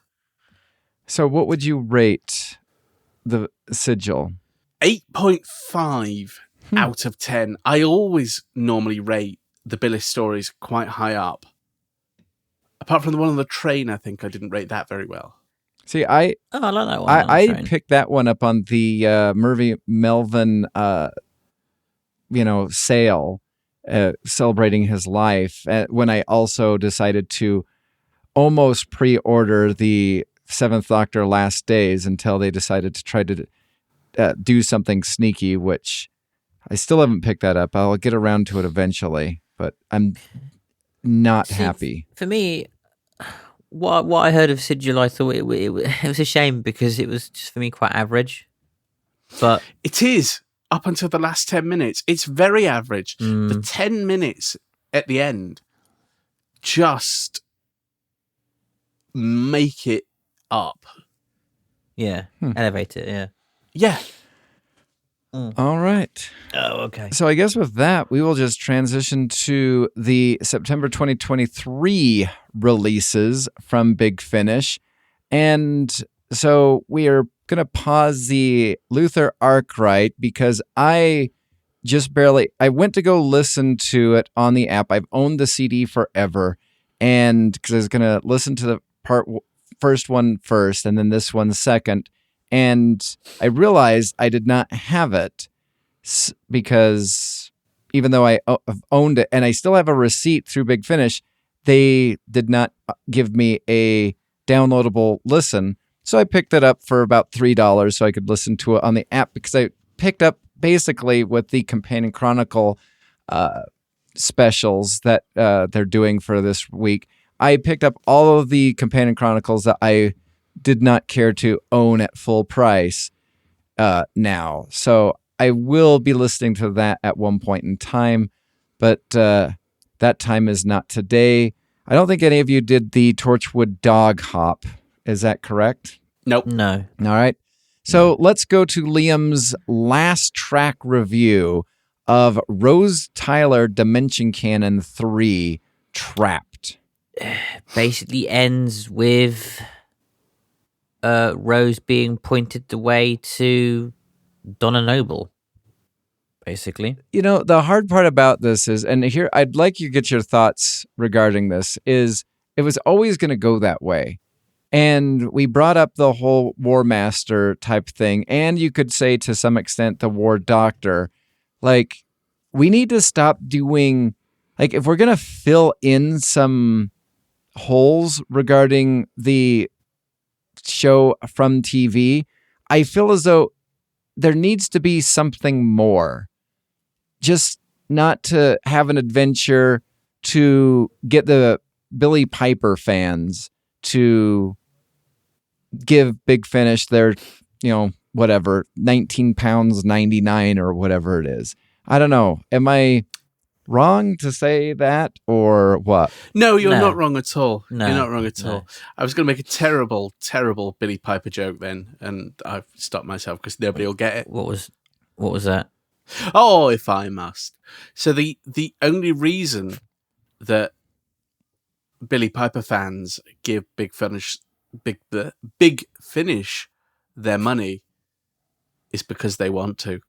So what would you rate the Sigil? 8.5 out of 10. I always normally rate the Billis stories quite high up. Apart from the one on the train, I think I didn't rate that very well. See, I like that one. I picked that one up on the Murray Melvin, sale, celebrating his life. When I also decided to almost pre-order the Seventh Doctor Last Days until they decided to try to do something sneaky, which I still haven't picked that up. I'll get around to it eventually, but I'm not happy. For me, what I heard of Sigil, I thought it was a shame because it was just for me quite average. But it is up until the last 10 minutes. It's very average. The 10 minutes at the end just make it up. Yeah, elevate it. Yeah. Yeah. All right. Oh, okay. So I guess with that, we will just transition to the September 2023 releases from Big Finish. And so we are going to pause the Luther Arkwright because I went to go listen to it on the app. I've owned the CD forever. And because I was going to listen to the first one first and then this one second. And I realized I did not have it because even though I have owned it and I still have a receipt through Big Finish, they did not give me a downloadable listen. So I picked it up for about $3 so I could listen to it on the app because I picked up basically with the Companion Chronicle specials that they're doing for this week. I picked up all of the Companion Chronicles that I did not care to own at full price now. So I will be listening to that at one point in time. But that time is not today. I don't think any of you did the Torchwood dog hop. Is that correct? Nope. No. All right. So let's go to Liam's last track review of Rose Tyler Dimension Canon 3 Trapped. Basically ends with Rose being pointed the way to Donna Noble. Basically. You know, the hard part about this is, and here I'd like you to get your thoughts regarding this, is it was always going to go that way. And we brought up the whole War Master type thing, and you could say to some extent the War Doctor. Like, we need to stop doing, like, if we're going to fill in some holes regarding the show from TV, I feel as though there needs to be something more. Just not to have an adventure to get the Billy Piper fans to give Big Finish their, whatever, £19.99 or whatever it is. I don't know. Am I wrong to say that or what? No, you're not wrong at all. No, you're not wrong at no. all. I was going to make a terrible, terrible Billy Piper joke then, and I've stopped myself because nobody will get it. What was that? Oh, if I must. So the only reason that Billy Piper fans give Big Finish their money is because they want to.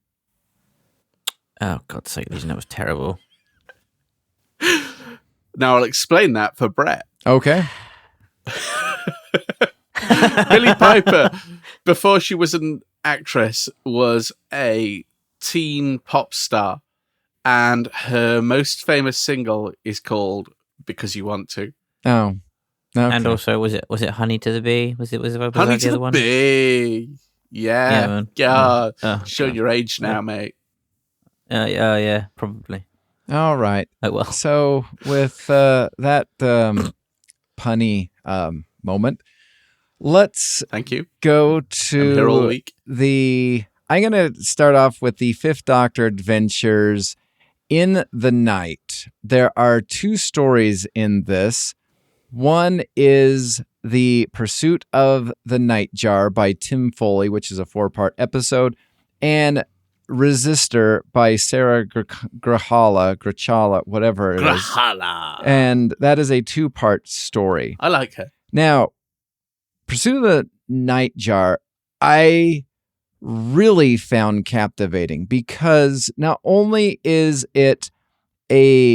Oh, God's sake, that was terrible. Now I'll explain that for Brett. Okay. Billy Piper, before she was an actress, was a teen pop star, and her most famous single is called "Because You Want To." Oh. Okay. And also, was it "Honey to the Bee"? Was Honey that to the other the one? Bee. Yeah. man. God. Oh, Showing your age now, mate. Yeah, probably. All right. Oh well. So with that punny moment, let's Thank you. go I'm here all to week. I'm going to start off with the Fifth Doctor Adventures in the Night. There are two stories in this. One is The Pursuit of the Nightjar by Tim Foley, which is a 4-part episode, and Resistor by Sarah Grachala, whatever it is. Grahala. And that is a 2-part story. I like her. Now, Pursuit of the Nightjar, I really found captivating because not only is it you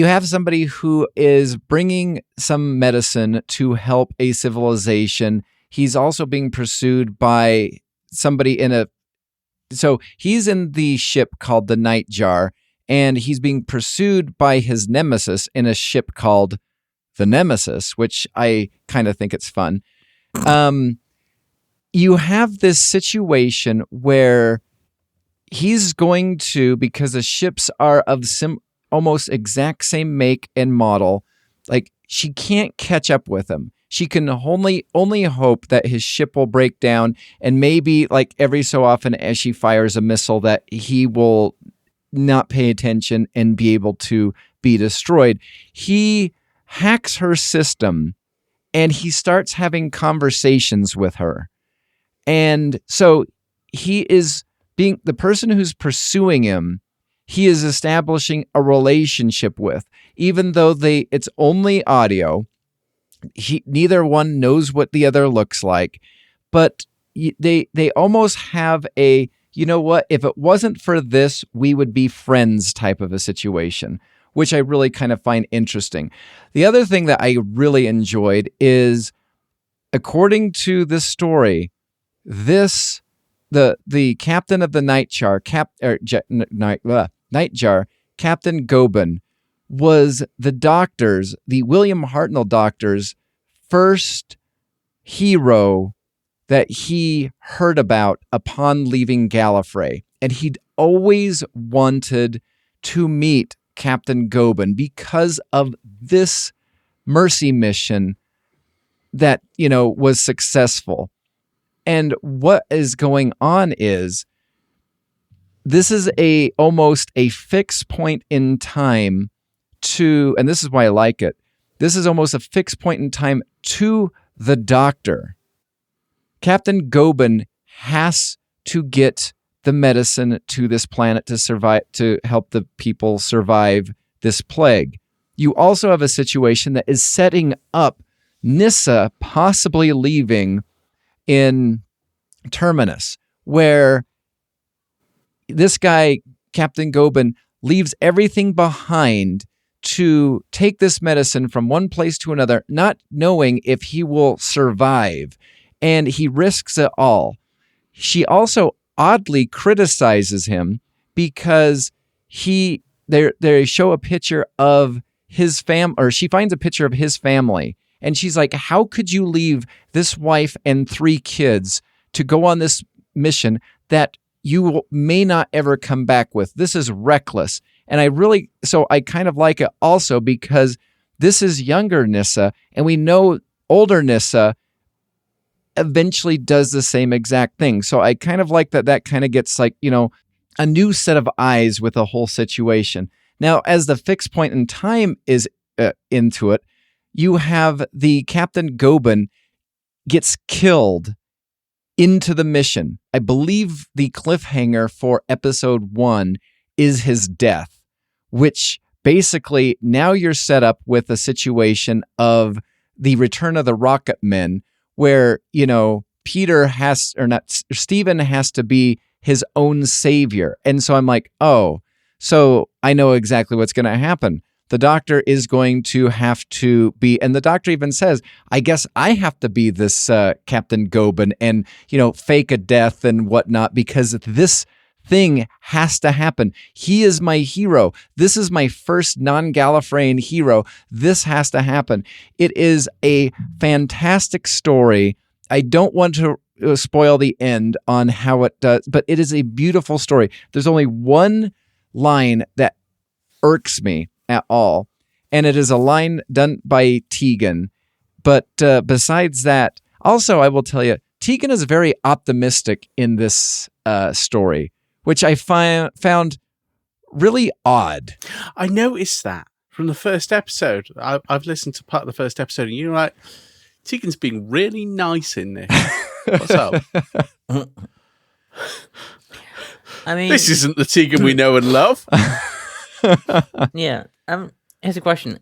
have somebody who is bringing some medicine to help a civilization. He's also being pursued by somebody so he's in the ship called the Nightjar, and he's being pursued by his nemesis in a ship called the Nemesis, which I kind of think it's fun. You have this situation where he's going to, because the ships are of almost exact same make and model, like she can't catch up with him. She can only hope that his ship will break down, and maybe like every so often as she fires a missile that he will not pay attention and be able to be destroyed. He hacks her system and he starts having conversations with her. And so he is being the person who's pursuing him, he is establishing a relationship with, even though it's only audio. Neither one knows what the other looks like, but they almost have a, you know what, if it wasn't for this, we would be friends type of a situation, which I really kind of find interesting. The other thing that I really enjoyed is, according to this story, the captain of the Nightjar, Nightjar, Captain Gobin, was the William Hartnell Doctor's first hero that he heard about upon leaving Gallifrey. And he'd always wanted to meet Captain Gobin because of this mercy mission that, was successful. And what is going on is this is almost a fixed point in time and this is why I like it. This is almost a fixed point in time to the Doctor. Captain Gobin has to get the medicine to this planet to survive, to help the people survive this plague. You also have a situation that is setting up Nyssa possibly leaving in Terminus, where this guy, Captain Gobin, leaves everything behind to take this medicine from one place to another, not knowing if he will survive, and he risks it all. She also oddly criticizes him because they show a picture of his or she finds a picture of his family, and she's like, how could you leave this wife and 3 kids to go on this mission that you may not ever come back with? This is reckless. And I kind of like it also because this is younger Nyssa, and we know older Nyssa eventually does the same exact thing. So I kind of like that kind of gets like, a new set of eyes with the whole situation. Now, as the fixed point in time is into it, you have the Captain Gobin gets killed into the mission. I believe the cliffhanger for episode 1 is his death, which basically now you're set up with a situation of the return of the Rocket Men, where, Stephen has to be his own savior. And so I'm like, oh, so I know exactly what's going to happen. The Doctor is going to have to be, and the Doctor even says, I guess I have to be this Captain Gobin and, fake a death and whatnot, because this thing has to happen. He is my hero. This is my first non-Gallifreyan hero. This has to happen. It is a fantastic story. I don't want to spoil the end on how it does, but it is a beautiful story. There's only one line that irks me at all, and it is a line done by Tegan. But besides that, also I will tell you, Tegan is very optimistic in this story, which I found really odd. I noticed that from the first episode. I've listened to part of the first episode, and you're like, Tegan's being really nice in this. What's up? I mean, this isn't the Tegan we know and love. Yeah. Here's a question.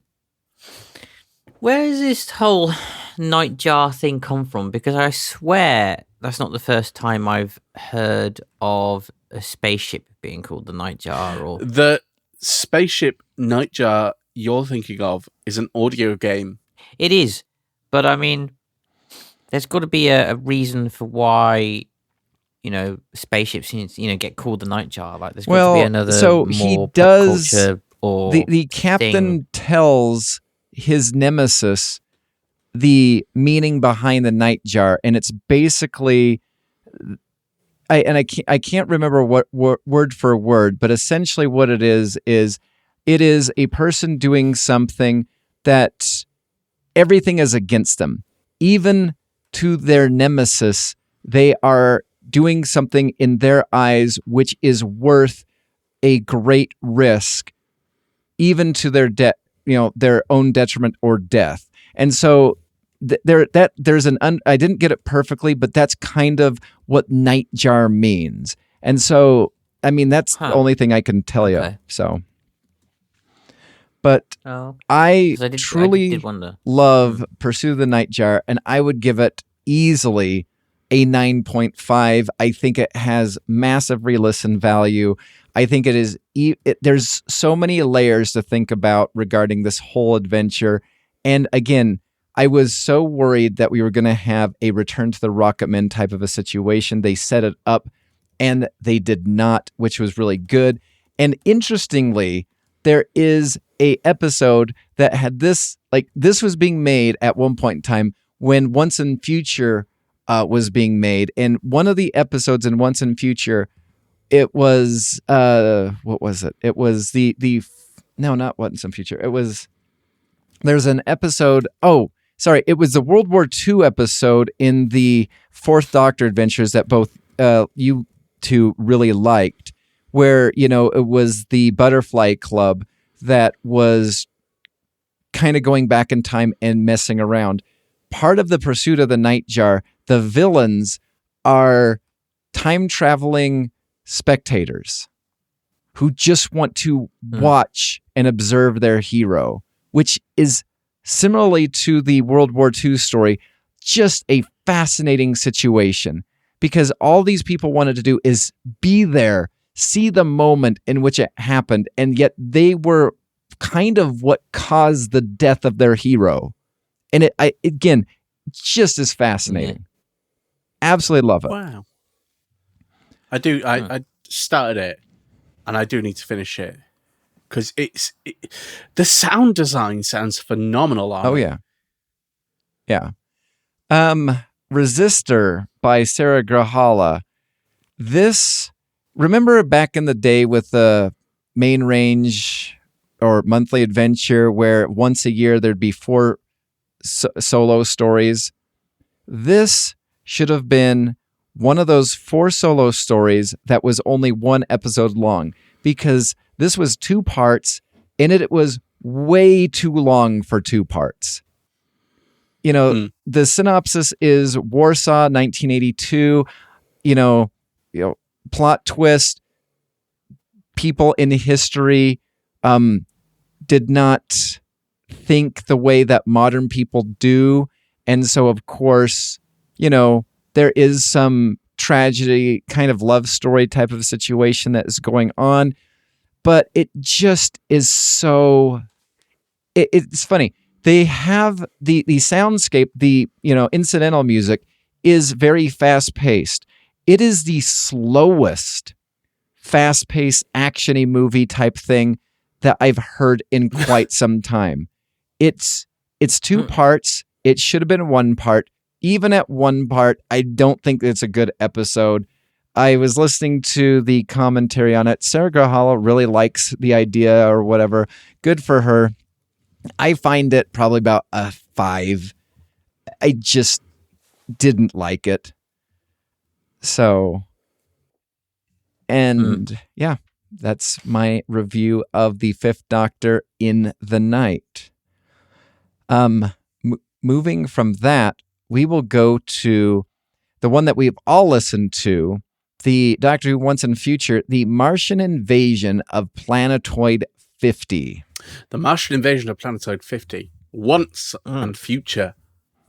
Where does this whole nightjar thing come from? Because I swear that's not the first time I've heard of a spaceship being called the nightjar. Or the spaceship nightjar you're thinking of is an audio game. It is, but I mean, there's got to be a reason for why, spaceships, get called the nightjar. Like, there's got to be another. So more he does. Pop culture or the captain tells his nemesis the meaning behind the nightjar, and it's basically, I can't remember what word for word, but essentially what it is it is a person doing something that everything is against them. Even to their nemesis, they are doing something in their eyes which is worth a great risk, even to their their own detriment or death. And so there's I didn't get it perfectly, but that's kind of what nightjar means. And so, I mean, that's the only thing I can tell you. Okay. So, but I truly love Pursue the Nightjar, and I would give it easily a 9.5. I think it has massive re-listen value. I think it is. There's so many layers to think about regarding this whole adventure. And again, I was so worried that we were going to have a Return to the Rocketmen type of a situation. They set it up, and they did not, which was really good. And interestingly, there is a episode that had this, like, this was being made at one point in time when Once in Future was being made. And one of the episodes in Once in Future, it was, what was it? It was no, not Once in Future. It was, there's an episode, it was the World War II episode in the Fourth Doctor Adventures that both you two really liked, where, it was the Butterfly Club that was kind of going back in time and messing around. Part of the Pursuit of the Nightjar, the villains are time-traveling spectators who just want to watch and observe their hero, which is similarly to the World War II story, just a fascinating situation, because all these people wanted to do is be there, see the moment in which it happened, and yet they were kind of what caused the death of their hero. And again, just as fascinating. Absolutely love it. Wow. I started it, and I do need to finish it, because the sound design sounds phenomenal. Oh, yeah. Yeah. Resistor by Sarah Grahala. This, remember back in the day with the main range or monthly adventure where once a year there'd be 4 solo stories? This should have been one of those 4 solo stories that was only 1 episode long, because this was 2 parts and it was way too long for 2 parts. The synopsis is Warsaw, 1982, plot twist. People in history did not think the way that modern people do. And so, of course, there is some tragedy, kind of love story type of situation that is going on. But it just is so... It's funny. They have the soundscape, the incidental music is very fast-paced. It is the slowest fast-paced action-y movie type thing that I've heard in quite some time. It's 2 parts. It should have been 1 part. Even at 1 part, I don't think it's a good episode. I was listening to the commentary on it. Sarah Grahala really likes the idea or whatever. Good for her. I find it probably about a 5. I just didn't like it. So, and yeah, that's my review of the 5th Doctor in the Night. Moving from that, we will go to the one that we've all listened to, the Doctor Who Once and Future, the Martian Invasion of Planetoid 50. The Martian Invasion of Planetoid 50. Once and Future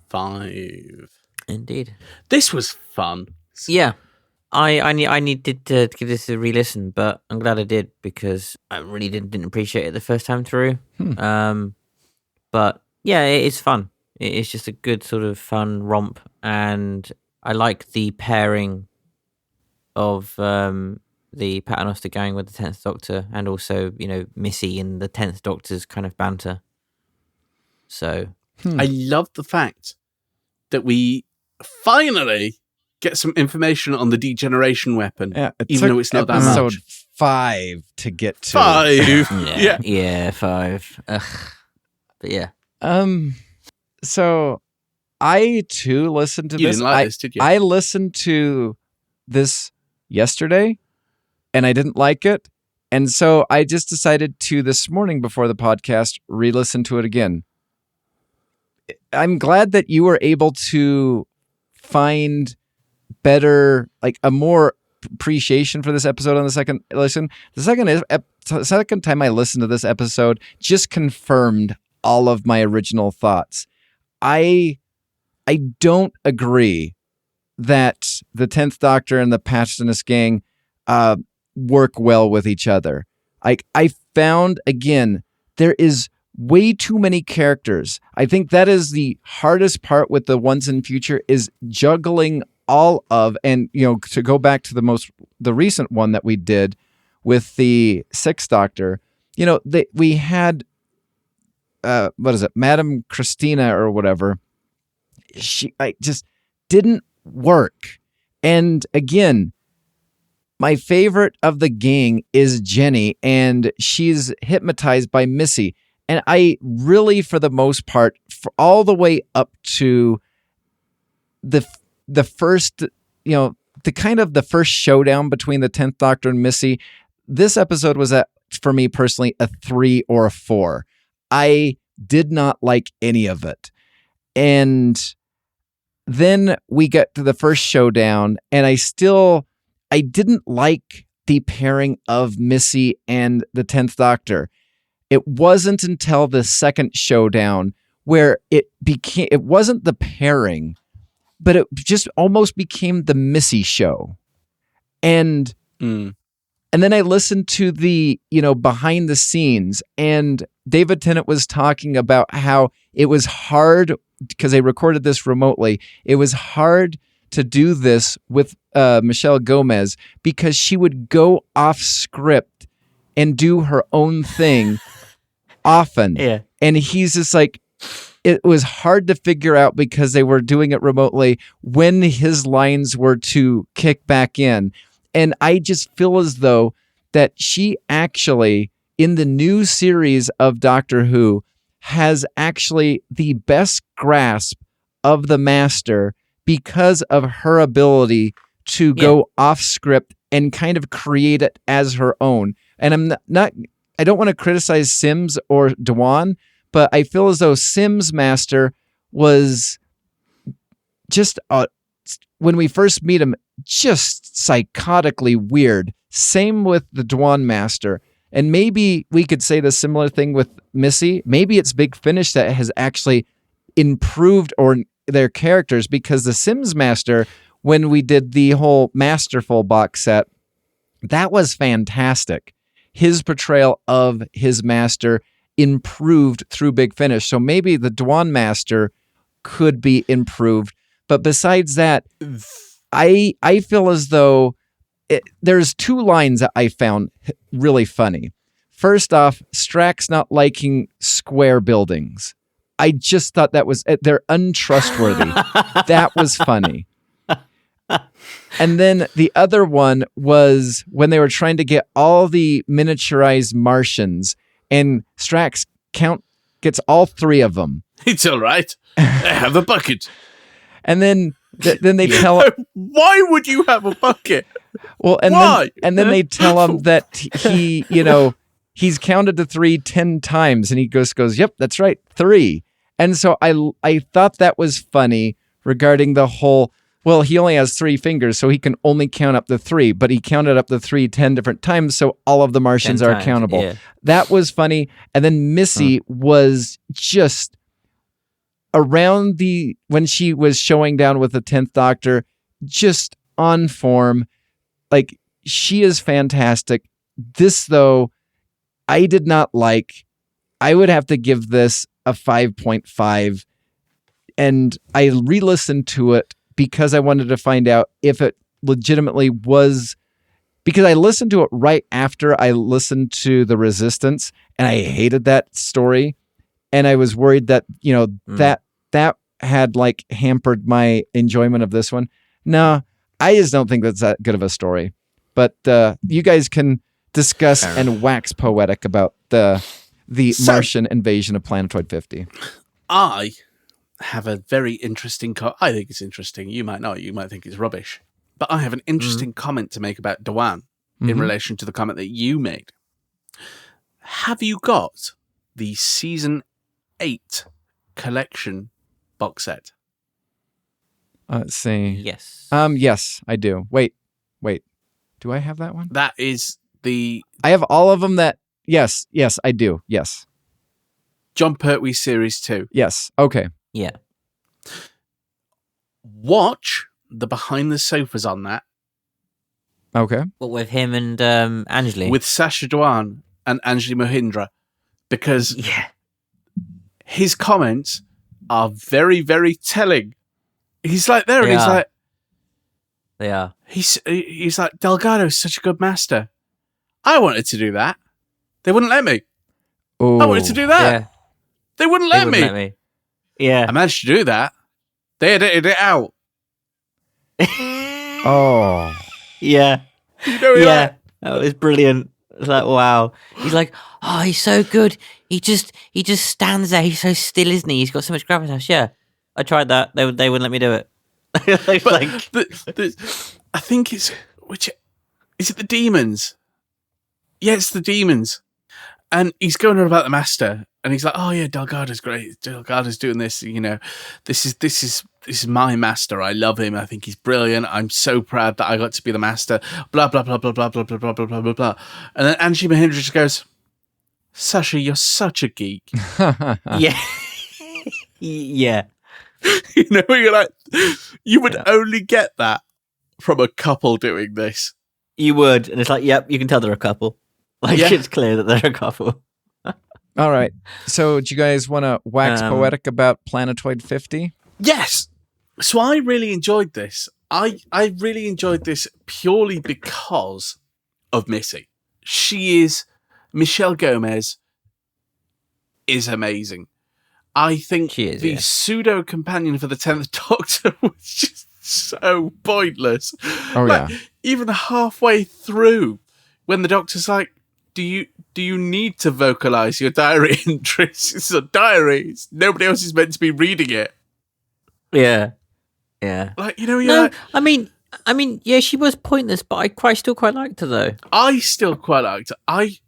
5. Indeed. This was fun. Yeah. I needed to give this a re-listen, but I'm glad I did, because I really didn't appreciate it the first time through. But yeah, it's fun. It's just a good sort of fun romp, and I like the pairing of the Paternoster gang with the 10th Doctor, and also, Missy and the 10th Doctor's kind of banter. So I love the fact that we finally get some information on the degeneration weapon, even though it's not that much. Episode 5 to get to. 5? Yeah, 5. Ugh. But yeah. So I too listened to You this. didn't like this, did you? I listened to this yesterday and I didn't like it. And so I just decided to, this morning before the podcast, re-listen to it again. I'm glad that you were able to find better, like a more appreciation for this episode on the second listen. The second time I listened to this episode just confirmed all of my original thoughts. I don't agree that the 10th Doctor and the Paternoster gang work well with each other. I found, again, there is way too many characters. I think that is the hardest part with the Once and Future, is juggling all of, and to go back to the recent one that we did with the 6th Doctor, we had Madame Christina or whatever. I just didn't work. And again, my favorite of the gang is Jenny, and she's hypnotized by Missy. And I really, for the most part, for all the way up to the first, the first showdown between the 10th Doctor and Missy, this episode was for me personally a 3 or a 4. I did not like any of it. And then we get to the first showdown, and I didn't like the pairing of Missy and the 10th Doctor. It wasn't until the second showdown where it wasn't the pairing, but it just almost became the Missy show. And then I listened to the, behind the scenes, and David Tennant was talking about how it was hard because they recorded this remotely. It was hard to do this with Michelle Gomez because she would go off script and do her own thing often. Yeah. And he's just like, it was hard to figure out because they were doing it remotely when his lines were to kick back in. And I just feel as though that she actually, in the new series of Doctor Who, has actually the best grasp of the Master because of her ability to go off script and kind of create it as her own. And I don't want to criticize Sims or Dewan, but I feel as though Sims Master was just, when we first meet him, just psychotically weird. Same with the Dewan Master. And maybe we could say the similar thing with Missy. Maybe it's Big Finish that has actually improved their characters, because the Sims Master, when we did the whole Masterful box set, that was fantastic. His portrayal of his master improved through Big Finish. So maybe the Dewan Master could be improved. But besides that, I feel as though there's 2 lines that I found really funny. First off, Strax not liking square buildings. I just thought they're untrustworthy. That was funny. And then the other one was when they were trying to get all the miniaturized Martians, and Strax gets all 3 of them. It's all right. I have a bucket. And then they tell him, why would you have a bucket? Well, and why? Then they tell him that he, he's counted to 3 10 times, and he goes, yep, that's right, 3. And so I thought that was funny regarding the whole, well, he only has 3 fingers, so he can only count up to 3, but he counted up to 3 10 different times, so all of the Martians are accountable. Yeah. That was funny. And then Missy was just around when she was showing down with the 10th Doctor, just on form. Like, she is fantastic. This, though, I did not like. I would have to give this a 5.5. And I re-listened to it because I wanted to find out if it legitimately was, because I listened to it right after I listened to The Resistance, and I hated that story. And I was worried that, that had like hampered my enjoyment of this one. No, I just don't think that's that good of a story. But you guys can discuss and wax poetic about the Martian invasion of Planetoid 50. I have a very interesting I think it's interesting. You might not. You might think it's rubbish. But I have an interesting comment to make about Dewan in relation to the comment that you made. Have you got the Season 8 collection box set? Let's see. Yes. Yes, I do. Wait. Do I have that one? That is I have all of them that... Yes, I do. Yes. John Pertwee Series 2. Yes. Okay. Yeah. Watch the behind the sofas on that. Okay. What, with him and Anjali? With Sacha Dhawan and Anjali Mohindra. Because his comments are very, very telling. He's like there, and he's like... They are. He's like, Delgado's such a good master. I wanted to do that. They wouldn't let me. Ooh. I wanted to do that. Yeah. They wouldn't let me. Yeah. I managed to do that. They edited it out. Oh. Yeah. That was brilliant. It's like, wow. He's like, oh, he's so good. He just stands there. He's so still, isn't he? He's got so much gravitas. Yeah. I tried that. They wouldn't let me do it. But I think it's is it the demons? Yeah, it's the demons. And he's going on about the Master, and he's like, "Oh yeah, Delgado's great. Delgado's doing this. You know, this is my Master. I love him. I think he's brilliant. I'm so proud that I got to be the Master. Blah blah blah blah blah blah blah blah blah blah blah blah." And then Angie Mahindra just goes, "Sasha, you're such a geek." Yeah. Yeah. You know, you're like, you would only get that from a couple doing this. You would. And it's like, yep, you can tell they're a couple. Like, Yeah. it's clear that they're a couple. All right. So do you guys want to wax poetic about Planetoid 50? Yes. So I really enjoyed this. I really enjoyed this purely because of Missy. Michelle Gomez is amazing. I think She is, the yeah. pseudo companion for the 10th Doctor was just so pointless. Oh, Like, yeah. even halfway through, when the Doctor's like, do you need to vocalize your diary entries? It's a diary. Nobody else is meant to be reading it. Yeah. Yeah. Like, you know, you're No, like, I mean, yeah, she was pointless, but I still quite liked her, though. I still quite liked it. I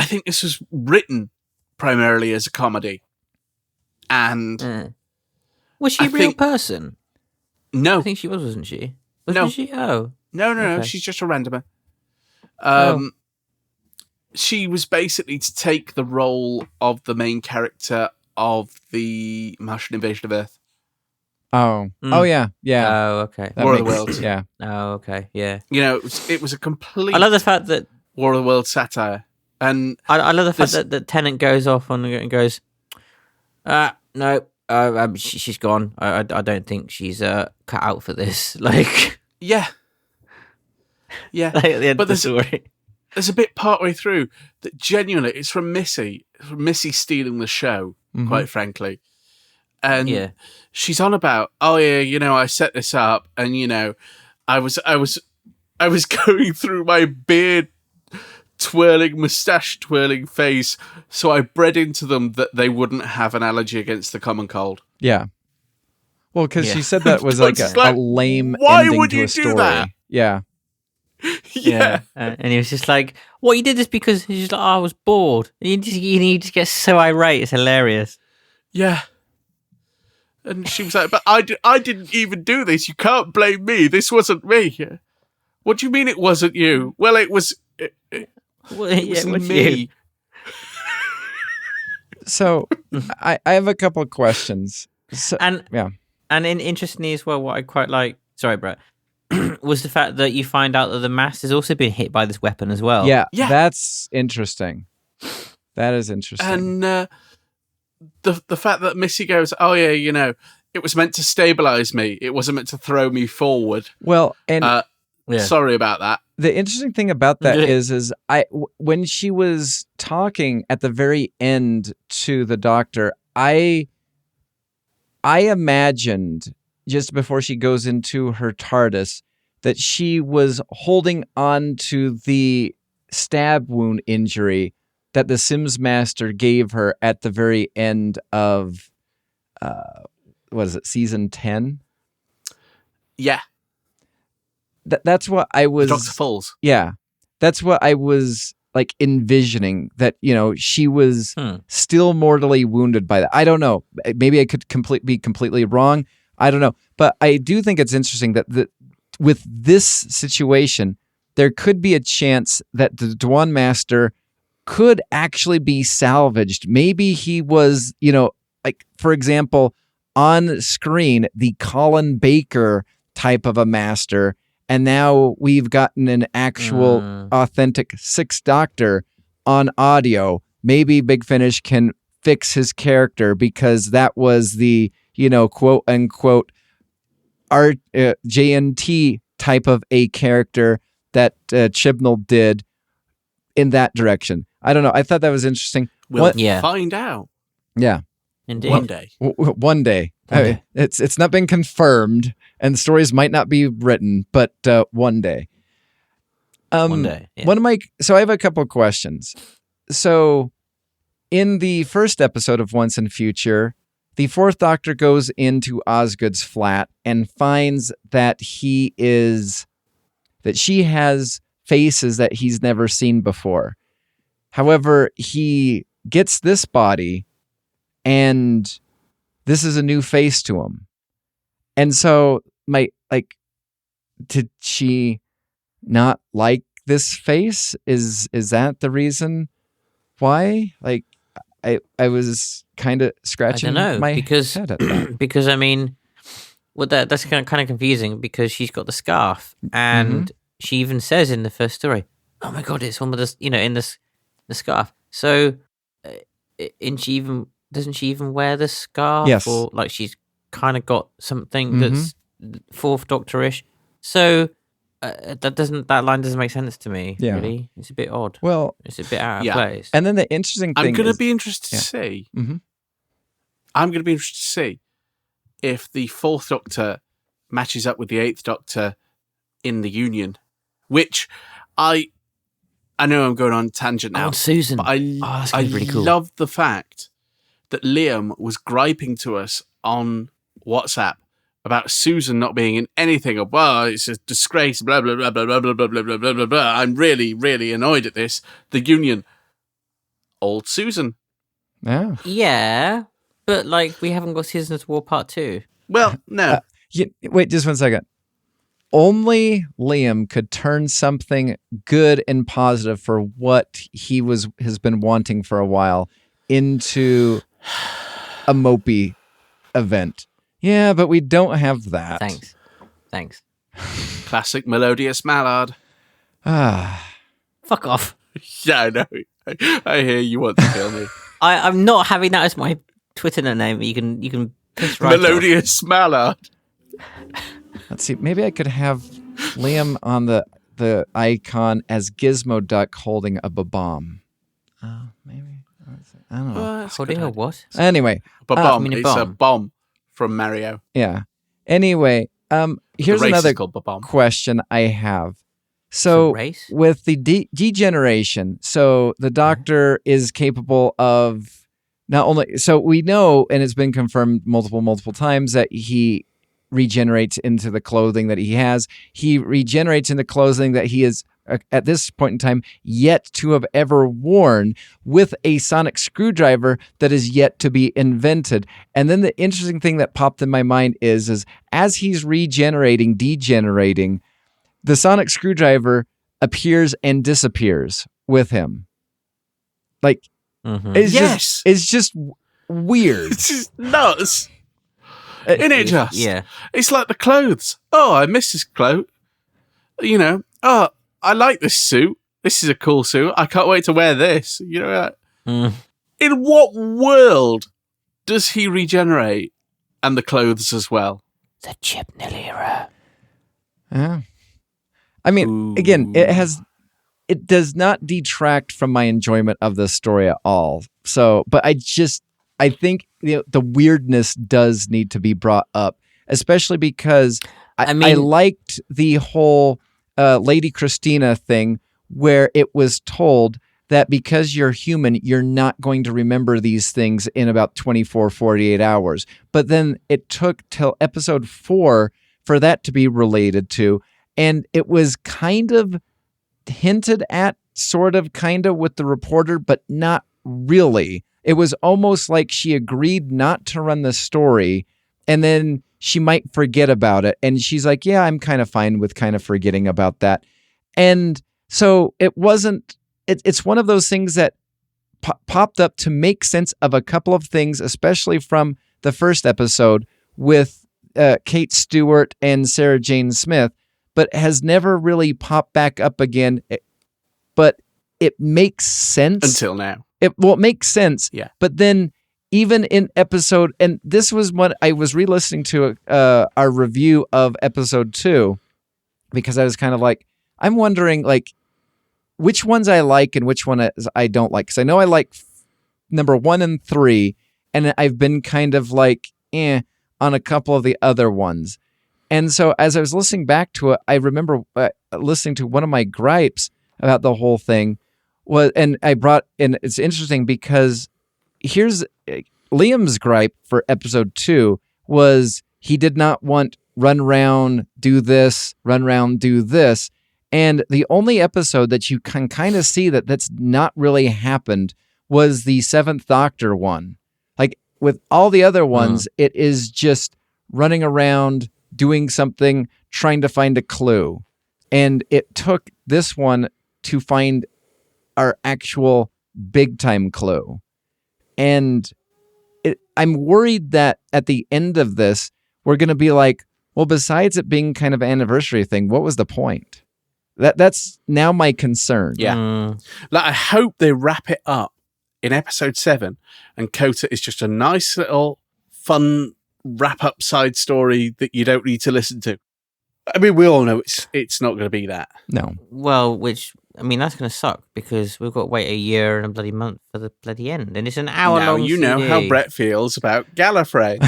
think this was written primarily as a comedy. And Was she I a real think- person? no, I think she was, wasn't she? No. Wasn't she? Oh. no, Okay. she's just a randomer. Oh. She was basically to take the role of the main character of the Martian invasion of Earth. Oh. Mm. Oh, yeah. Yeah. Oh, okay. That War of the makes- Worlds. Yeah. Oh, okay. Yeah. You know, it was a complete I love the fact that War of the Worlds satire. And I love the fact There's- that Tennant goes off and goes, no, she's gone. I don't think she's cut out for this. Like, yeah. Yeah. like at the end But of the there's- story. There's a bit partway through that genuinely, it's from Missy. It's from Missy stealing the show, Mhm. quite frankly. And Yeah. she's on about, oh yeah, you know, I set this up, and you know, I was going through my beard twirling, mustache twirling phase, so I bred into them that they wouldn't have an allergy against the common cold. Yeah. Well, because Yeah. she said that was But like it's a like, lame why ending would to you a do story. that? Yeah. Yeah. And he was just like, well, you did this because he's just like, I was bored. And you just get so irate. It's hilarious. Yeah. And she was like, but I didn't even do this. You can't blame me. This wasn't me. What do you mean it wasn't you? Well, it was... Well, It yeah, was what's me. you? So I have a couple of questions. So, And yeah. And interestingly as well, what I quite like, sorry, Brett, was the fact that you find out that the Master's also been hit by this weapon as well. Yeah, Yeah. that's interesting. That is interesting. And the fact that Missy goes, oh yeah, you know, it was meant to stabilize me. It wasn't meant to throw me forward. well, and Yeah. Sorry about that. the interesting thing about that Yeah. is when she was talking at the very end to the Doctor, I imagined just before she goes into her TARDIS that she was holding on to the stab wound injury that the Sims Master gave her at the very end of what is it, season 10? Yeah. That's what I was. Dr. Falls. Yeah, that's what I was like envisioning, that, you know, she was still mortally wounded by that. I don't know. Maybe I could be completely wrong. I don't know. But I do think it's interesting that with this situation, there could be a chance that the Dwan Master could actually be salvaged. Maybe he was, you know, like, for example, on screen, the Colin Baker type of a master, and now we've gotten an actual authentic Sixth Doctor on audio. Maybe Big Finish can fix his character, because that was the, you know, quote unquote JNT type of a character that Chibnall did in that direction. I don't know. I thought that was interesting. We'll Yeah. find out Yeah. Indeed. one day. One day. I mean, it's not been confirmed, and the stories might not be written, but one day. One day. Yeah. So I have a couple of questions. So in the first episode of Once and Future, the Fourth Doctor goes into Osgood's flat and finds that she has faces that he's never seen before. However, he gets this body, and this is a new face to him. And so, did she not like this face? Is that the reason why? Like, I was kind of scratching my head at that. Because I mean, well, that's kind of confusing because she's got the scarf, and she even says in the first story, "Oh my god, it's one with this," in the scarf. So, doesn't she even wear the scarf? Yes. Or like she's kind of got something that's Fourth Doctor-ish. So that line doesn't make sense to me. Yeah. Really, it's a bit odd. Well, it's a bit out of place. And then the interesting thing I'm going to be interested to see. Mm-hmm. I'm going to be interested to see if the Fourth Doctor matches up with the Eighth Doctor in the Union, which I know I'm going on a tangent now. Oh, Susan. But I really cool. love the fact that Liam was griping to us on WhatsApp about Susan not being in anything. Well, it's a disgrace, blah, blah, blah, blah, blah, blah, blah, blah, blah, blah, blah. I'm really, really annoyed at this. The Union. Old Susan. Yeah. Yeah, but like we haven't got Seasons of War Part 2. Well, no. Wait, just 1 second. Only Liam could turn something good and positive for what he has been wanting for a while into a mopey event. Yeah, but we don't have that. Thanks. Classic melodious mallard. Fuck off. Yeah, I know. I hear you want to kill me. I'm not having that as my Twitter name. You can piss right melodious off. mallard. Let's see. Maybe I could have Liam on the icon as Gizmo Duck holding a bomb. Maybe. I don't know. Holding a what? Anyway. Bomb. It's a bomb from Mario. Yeah. Anyway, here's another question I have. So with the degeneration, so the Doctor is capable of not only, so we know, and it's been confirmed multiple times, that he regenerates into the clothing that he has. He regenerates into clothing that he is, at this point in time, yet to have ever worn, with a sonic screwdriver that is yet to be invented. And then the interesting thing that popped in my mind is as he's degenerating, the sonic screwdriver appears and disappears with him. Like, it's just weird. It's just nuts. Isn't it just? Yeah. It's like the clothes. Oh, I miss this clothes. Oh, I like this suit. This is a cool suit. I can't wait to wear this. In what world does he regenerate and the clothes as well? The Chibnall era. Yeah. I mean, again, it does not detract from my enjoyment of the story at all. So, but I think the weirdness does need to be brought up, especially because I liked the whole Lady Christina thing where it was told that because you're human, you're not going to remember these things in about 48 hours. But then it took till episode 4 for that to be related to. And it was kind of hinted at, sort of, kind of with the reporter, but not really. It was almost like she agreed not to run the story, and then she might forget about it. And she's like, yeah, I'm kind of fine with kind of forgetting about that. And so it wasn't, it's one of those things that popped up to make sense of a couple of things, especially from the first episode with Kate Stewart and Sarah Jane Smith, but has never really popped back up again. But it makes sense. Until now. It makes sense. Yeah. But then even in episode, and this was what I was re-listening to our review of episode 2, because I was kind of like, I'm wondering like which ones I like and which one I don't like. Because I know I like number 1 and 3, and I've been kind of like on a couple of the other ones. And so as I was listening back to it, I remember listening to one of my gripes about the whole thing was, and it's interesting because here's Liam's gripe for episode 2 was he did not want run round, do this, And the only episode that you can kind of see that's not really happened was the Seventh Doctor one. Like with all the other ones, it is just running around, doing something, trying to find a clue. And it took this one to find our actual big time clue. And I'm worried that at the end of this, we're going to be like, well, besides it being kind of an anniversary thing, what was the point? That's now my concern. Yeah. Like, I hope they wrap it up in episode 7 and Kota is just a nice little fun wrap-up side story that you don't need to listen to. I mean, we all know it's not going to be that. No. Well, that's going to suck because we've got to wait a year and a bloody month for the bloody end. And it's an hour-long Now you know CD. how Brett feels about Gallifrey.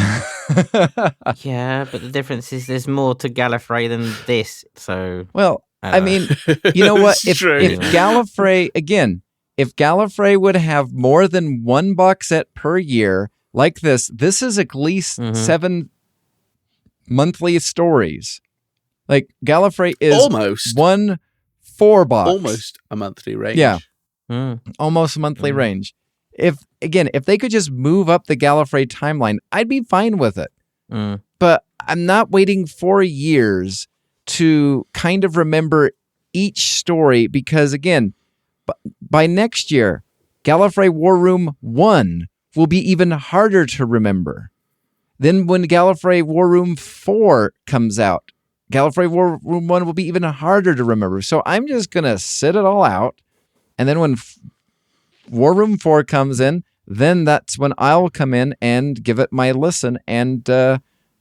Yeah, but the difference is there's more to Gallifrey than this. So, well, I mean, you know what? It's true. If Gallifrey, again, if Gallifrey would have more than one box set per year like this is at least 7 monthly stories. Like Gallifrey is almost 1 4-box. Almost a monthly range. Yeah. Almost monthly range. If they could just move up the Gallifrey timeline, I'd be fine with it. But I'm not waiting 4 years to kind of remember each story because, again, by next year, Gallifrey War Room 1 will be even harder to remember. Then when Gallifrey War Room 4 comes out, Gallifrey War Room 1 will be even harder to remember. So I'm just going to sit it all out. And then when War Room 4 comes in, then that's when I'll come in and give it my listen and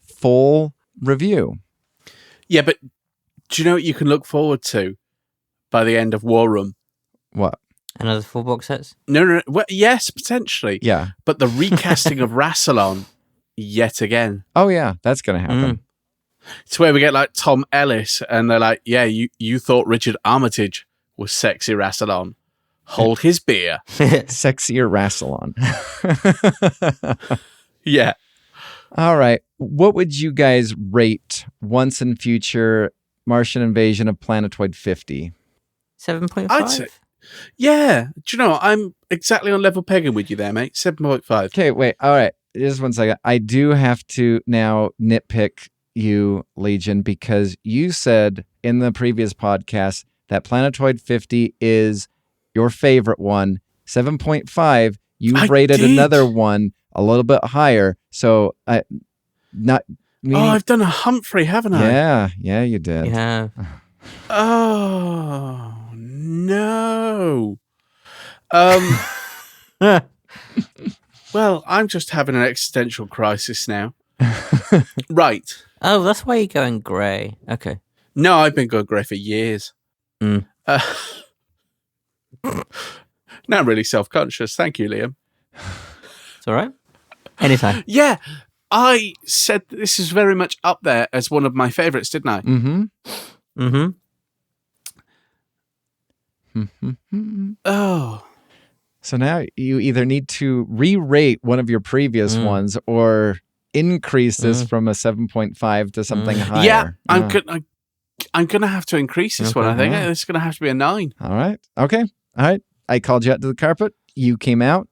full review. Yeah, but do you know what you can look forward to by the end of War Room? What? Another 4 box sets? No. Well, yes, potentially. Yeah. But the recasting of Rassilon yet again. Oh, yeah. That's going to happen. It's where we get like Tom Ellis and they're like, yeah, you thought Richard Armitage was sexy Rassilon. Hold his beer. Sexier Rassilon. Yeah. All right. What would you guys rate Once and Future Martian Invasion of Planetoid 50? 7.5? I'd say, yeah. Do you know what? I'm exactly on level pegging with you there, mate. 7.5. Okay, wait. All right. Just 1 second. I do have to now nitpick you, Legion, because you said in the previous podcast that Planetoid 50 is your favorite one. 7.5. You rated another one a little bit higher. So I've done a Humphrey, haven't I? Yeah, you did. Yeah. Oh no. Well, I'm just having an existential crisis now. Right. Oh, that's why you're going grey. Okay. No, I've been going grey for years. Now I'm really self-conscious. Thank you, Liam. It's all right. Anytime. Yeah, I said this is very much up there as one of my favourites, didn't I? Oh. So now you either need to re-rate one of your previous ones or increase this from a 7.5 to something higher. Yeah, I'm gonna have to increase this one. I think it's gonna have to be a 9. All right. Okay. All right. I called you out to the carpet. You came out.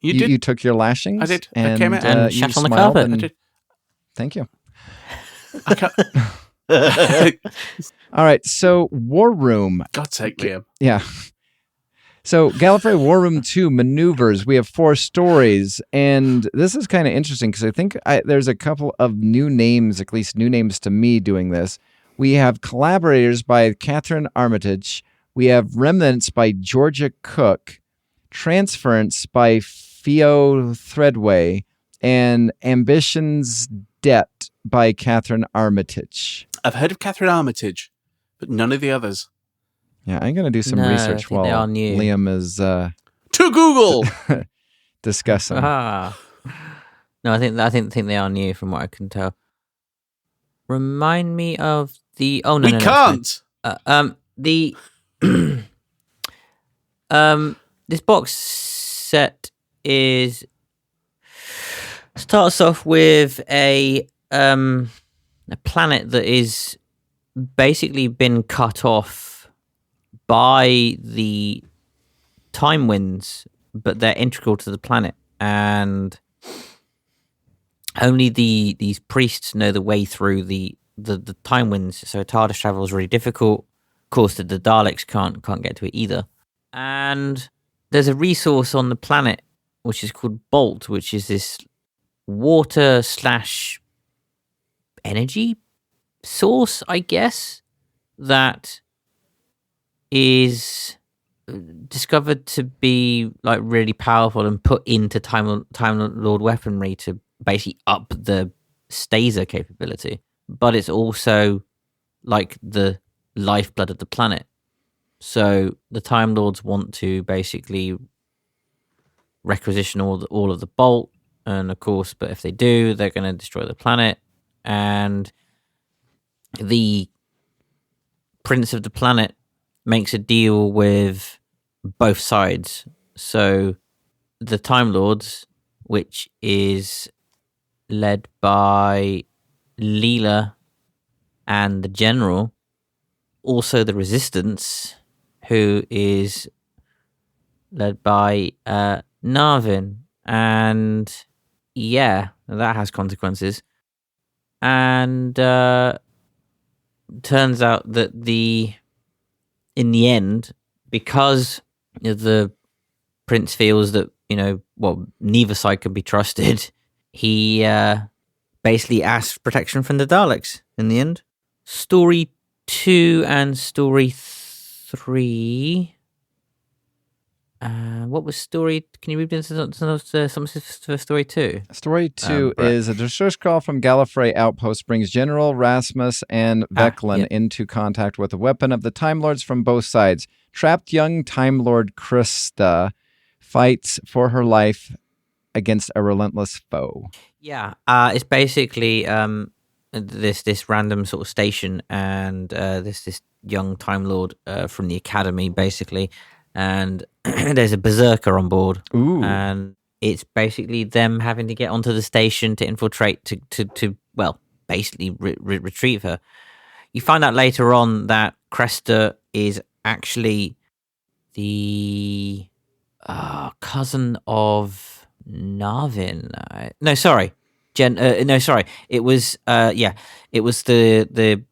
You did. You took your lashings. I did. And, I came out and you shat on the smiled carpet. and- I did. Thank you. I can't... All right. So War Room. God's sake, Liam. Yeah. So Gallifrey War Room 2 maneuvers. We have 4 stories, and this is kind of interesting because I think there's a couple of new names, at least new names to me, doing this. We have collaborators by Catherine Armitage. We have Remnants by Georgia Cook, Transference by Theo Threadway, and Ambition's Debt by Catherine Armitage. I've heard of Catherine Armitage, but none of the others. Yeah, I'm going to do some No, I research think they while are new. Liam is To Google. discussing. No, I think they are new from what I can tell. Remind me of the. Oh no, We no, can't. The this box set starts off with a planet that is basically been cut off by the time winds, but they're integral to the planet, and only these priests know the way through the time winds. So TARDIS travel is really difficult. Of course, the Daleks can't get to it either. And there's a resource on the planet which is called Bolt, which is this water / energy source, I guess, that is discovered to be like really powerful and put into Time Lord weaponry to basically up the staser capability. But it's also like the lifeblood of the planet. So the Time Lords want to basically requisition all of the Bolt, and of course, but if they do, they're going to destroy the planet. And the Prince of the Planet makes a deal with both sides. So the Time Lords, which is led by Leela and the General, also the Resistance, who is led by Narvin, and yeah, that has consequences. And turns out that in the end, because the prince feels that neither side can be trusted, he basically asks protection from the Daleks. In the end, story 2 and story 3. What was story? Can you read into some for story 2? Story 2 is a distress call from Gallifrey outpost brings General Rasmus and Veclan into contact with a weapon of the Time Lords from both sides. Trapped young Time Lord Krista fights for her life against a relentless foe. Yeah, it's basically this random sort of station, and this young Time Lord from the Academy, basically. And there's a berserker on board. Ooh. And it's basically them having to get onto the station to infiltrate to basically retrieve her. You find out later on that Cresta is actually the cousin of Narvin. It was the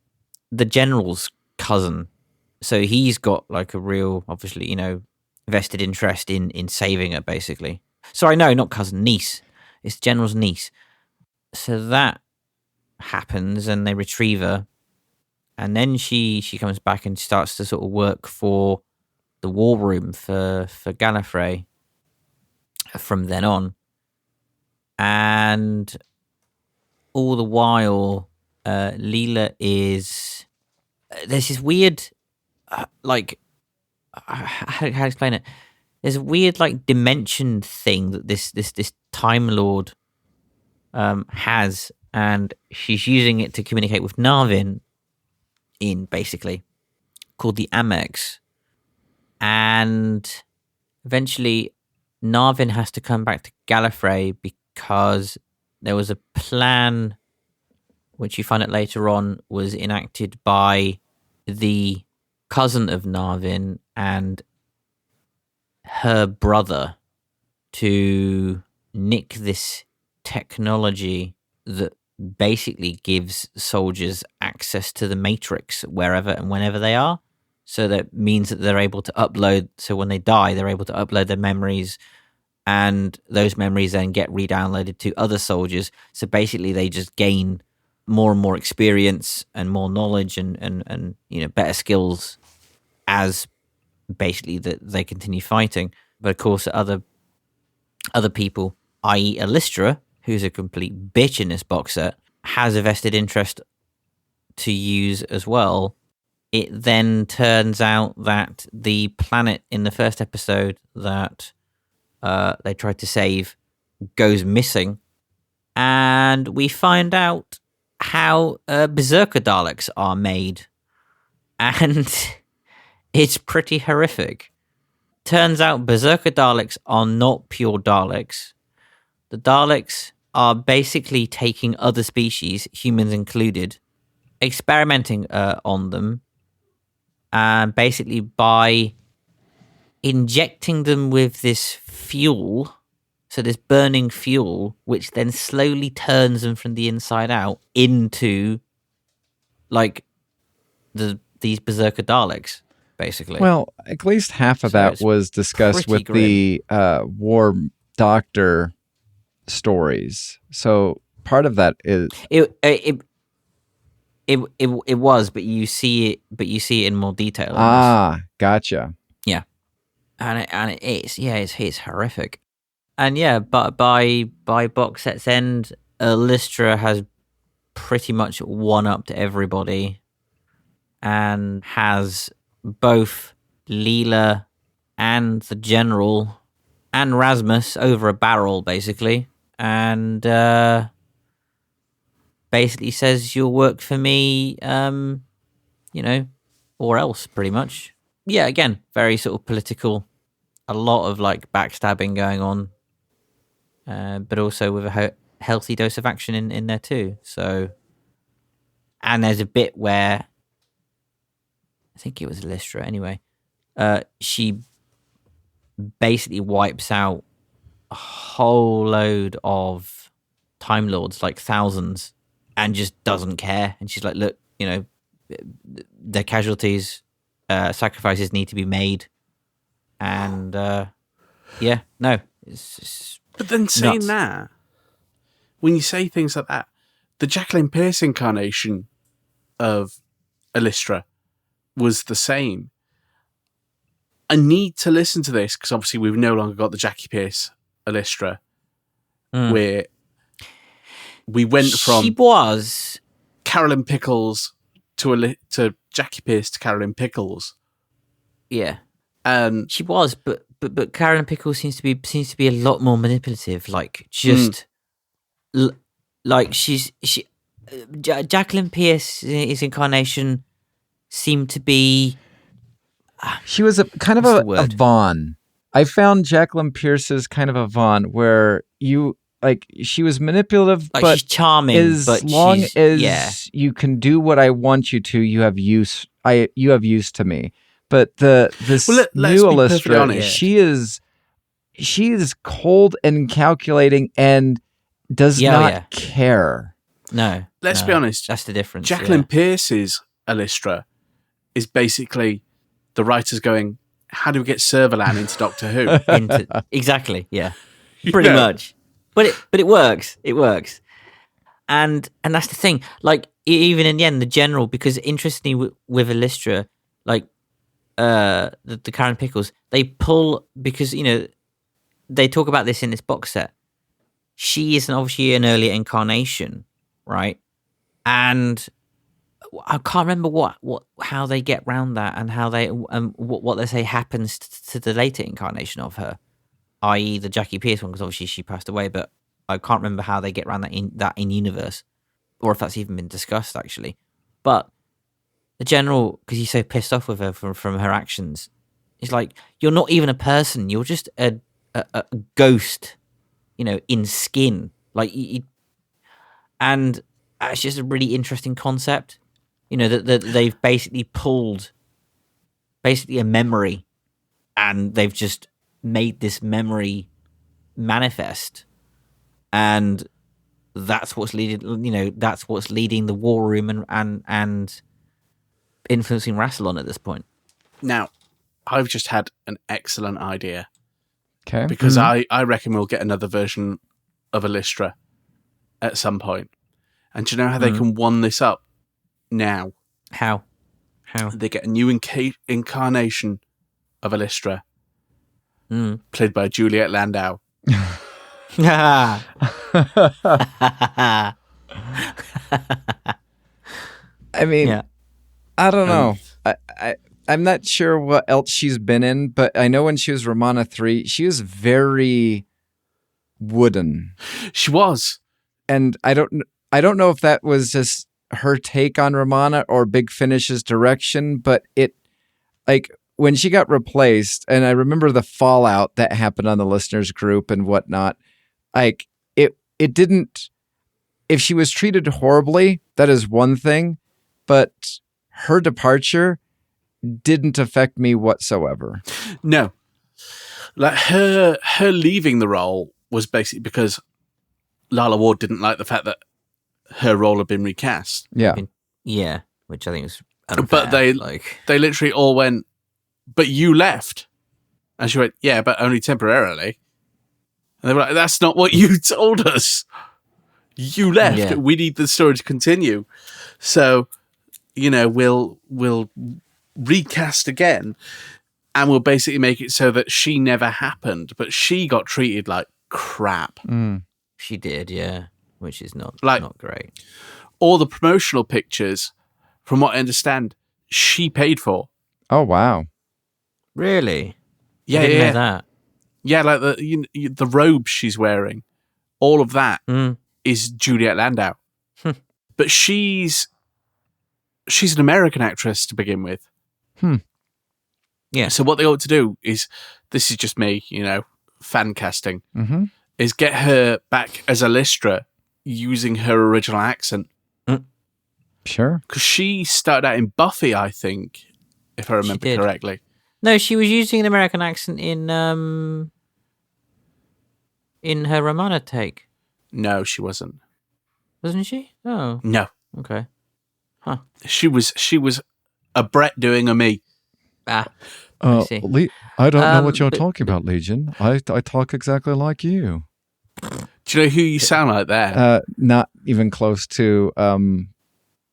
general's cousin. So he's got like a real, obviously, vested interest in saving her, basically. Sorry, no, not cousin, niece. It's the general's niece. So that happens, and they retrieve her, and then she comes back and starts to sort of work for the war room for Gallifrey from then on. And all the while, Leela is... there's this weird... how to explain it? There's a weird dimension thing that this Time Lord has, and she's using it to communicate with Narvin basically, called the Amex. And eventually Narvin has to come back to Gallifrey because there was a plan, which you find out later on, was enacted by the cousin of Narvin and her brother to nick this technology that basically gives soldiers access to the Matrix wherever and whenever they are. So that means that they're able to upload, so when they die, they're able to upload their memories, and those memories then get re-downloaded to other soldiers. So basically they just gain more and more experience and more knowledge and better skills as basically that they continue fighting. But of course, other people, i.e. Alystra, who's a complete bitch in this box set, has a vested interest to use as well. It then turns out that the planet in the first episode that they tried to save goes missing, and we find out how Berserker Daleks are made, and it's pretty horrific. Turns out Berserker Daleks are not pure Daleks. The Daleks are basically taking other species, humans included, experimenting on them, and basically by injecting them with this fuel, so this burning fuel, which then slowly turns them from the inside out into like these berserker Daleks, basically. Well, at least half of So that it's was discussed with pretty the War Doctor stories. So part of that is it was, but you see it in more detail. in this. Gotcha. And it's horrific. And yeah, but by box set's end, Lystra has pretty much one-upped everybody and has both Leela and the General and Rasmus over a barrel, basically. And basically says, you'll work for me, or else, pretty much. Yeah, again, very sort of political. A lot of like backstabbing going on, but also with a healthy dose of action in there too. So, and there's a bit where I think it was Lystra anyway. She basically wipes out a whole load of Time Lords, like thousands, and just doesn't care. And she's like, "Look, their casualties, sacrifices need to be made." And it's But then saying nuts. that, when you say things like that, the Jacqueline Pierce incarnation of Lystra was the same. I need to listen to this because obviously we've no longer got the Jackie Pierce Lystra, where we went from she was Carolyn Pickles to Jackie Pierce to Carolyn Pickles. yeah. And She was, but Karen Pickles seems to be a lot more manipulative. Like just like Jacqueline Pierce's incarnation seemed to be. She was a kind of What's the a word? Vaughn. I found Jacqueline Pierce's kind of a Vaughn where she was manipulative, Like but she's charming, as but long she's, as you can do what I want you to, you have use. You have use to me. But this Well, let's new be perfectly Lystra, honest. she is cold and calculating and does not care. no. let's no, be honest, that's the difference. Jacqueline Pierce's Lystra is basically the writers going, how do we get Servalan into Doctor Who? Exactly, yeah, pretty much. But it works. It works, and that's the thing. Like even in the end, the General, because interestingly with Lystra, like the Karen Pickles, they pull because they talk about this in this box set. She is obviously an earlier incarnation, right? And I can't remember how they get round that and how they what they say happens to the later incarnation of her, i.e. the Jackie Pierce one, because obviously she passed away. But I can't remember how they get around that in universe, or if that's even been discussed actually. But the General, because he's so pissed off with her from her actions, he's like, "You're not even a person. You're just a ghost, in skin." Like, and it's just a really interesting concept. That they've basically pulled a memory, and they've just made this memory manifest, and that's what's leading. That's what's leading the war room and influencing Rassilon at this point. Now, I've just had an excellent idea Okay. because I reckon we'll get another version of Lystra at some point. And do you know how they can one this up now? How? They get a new incarnation of Lystra played by Juliet Landau. I mean, Yeah. I don't know. I'm not sure what else she's been in, but I know when she was Romana 3, she was very wooden. She was. And I don't know if that was just her take on Romana or Big Finish's direction, but when she got replaced, and I remember the fallout that happened on the listeners group and whatnot, it didn't, if she was treated horribly, that is one thing, but her departure didn't affect me whatsoever. No. Like her leaving the role was basically because Lala Ward didn't like the fact that her role had been recast. Yeah. Yeah, which I think is unfair. But they literally all went, but you left. And she went, yeah, but only temporarily. And they were like, that's not what you told us. You left. Yeah. We need the story to continue. So, we'll recast again, and we'll basically make it so that she never happened, but she got treated like crap. She did, yeah, which is not great. All the promotional pictures, from what I understand, she paid for. Oh, wow. Really? Yeah, I didn't know that. Yeah, like the robe she's wearing, all of that is Juliet Landau. But she's an American actress to begin with. Yeah. So what they ought to do is, this is just me, fan casting, is get her back as Alystra using her original accent. Sure. Because she started out in Buffy, I think, if I remember correctly. No, she was using an American accent in her Romana take. No, she wasn't. Wasn't she? Oh. No. Okay. Huh. She was a Brett doing a me. I see. I don't know what you're talking about, Legion. I talk exactly like you. Do you know who you sound like there? Not even close to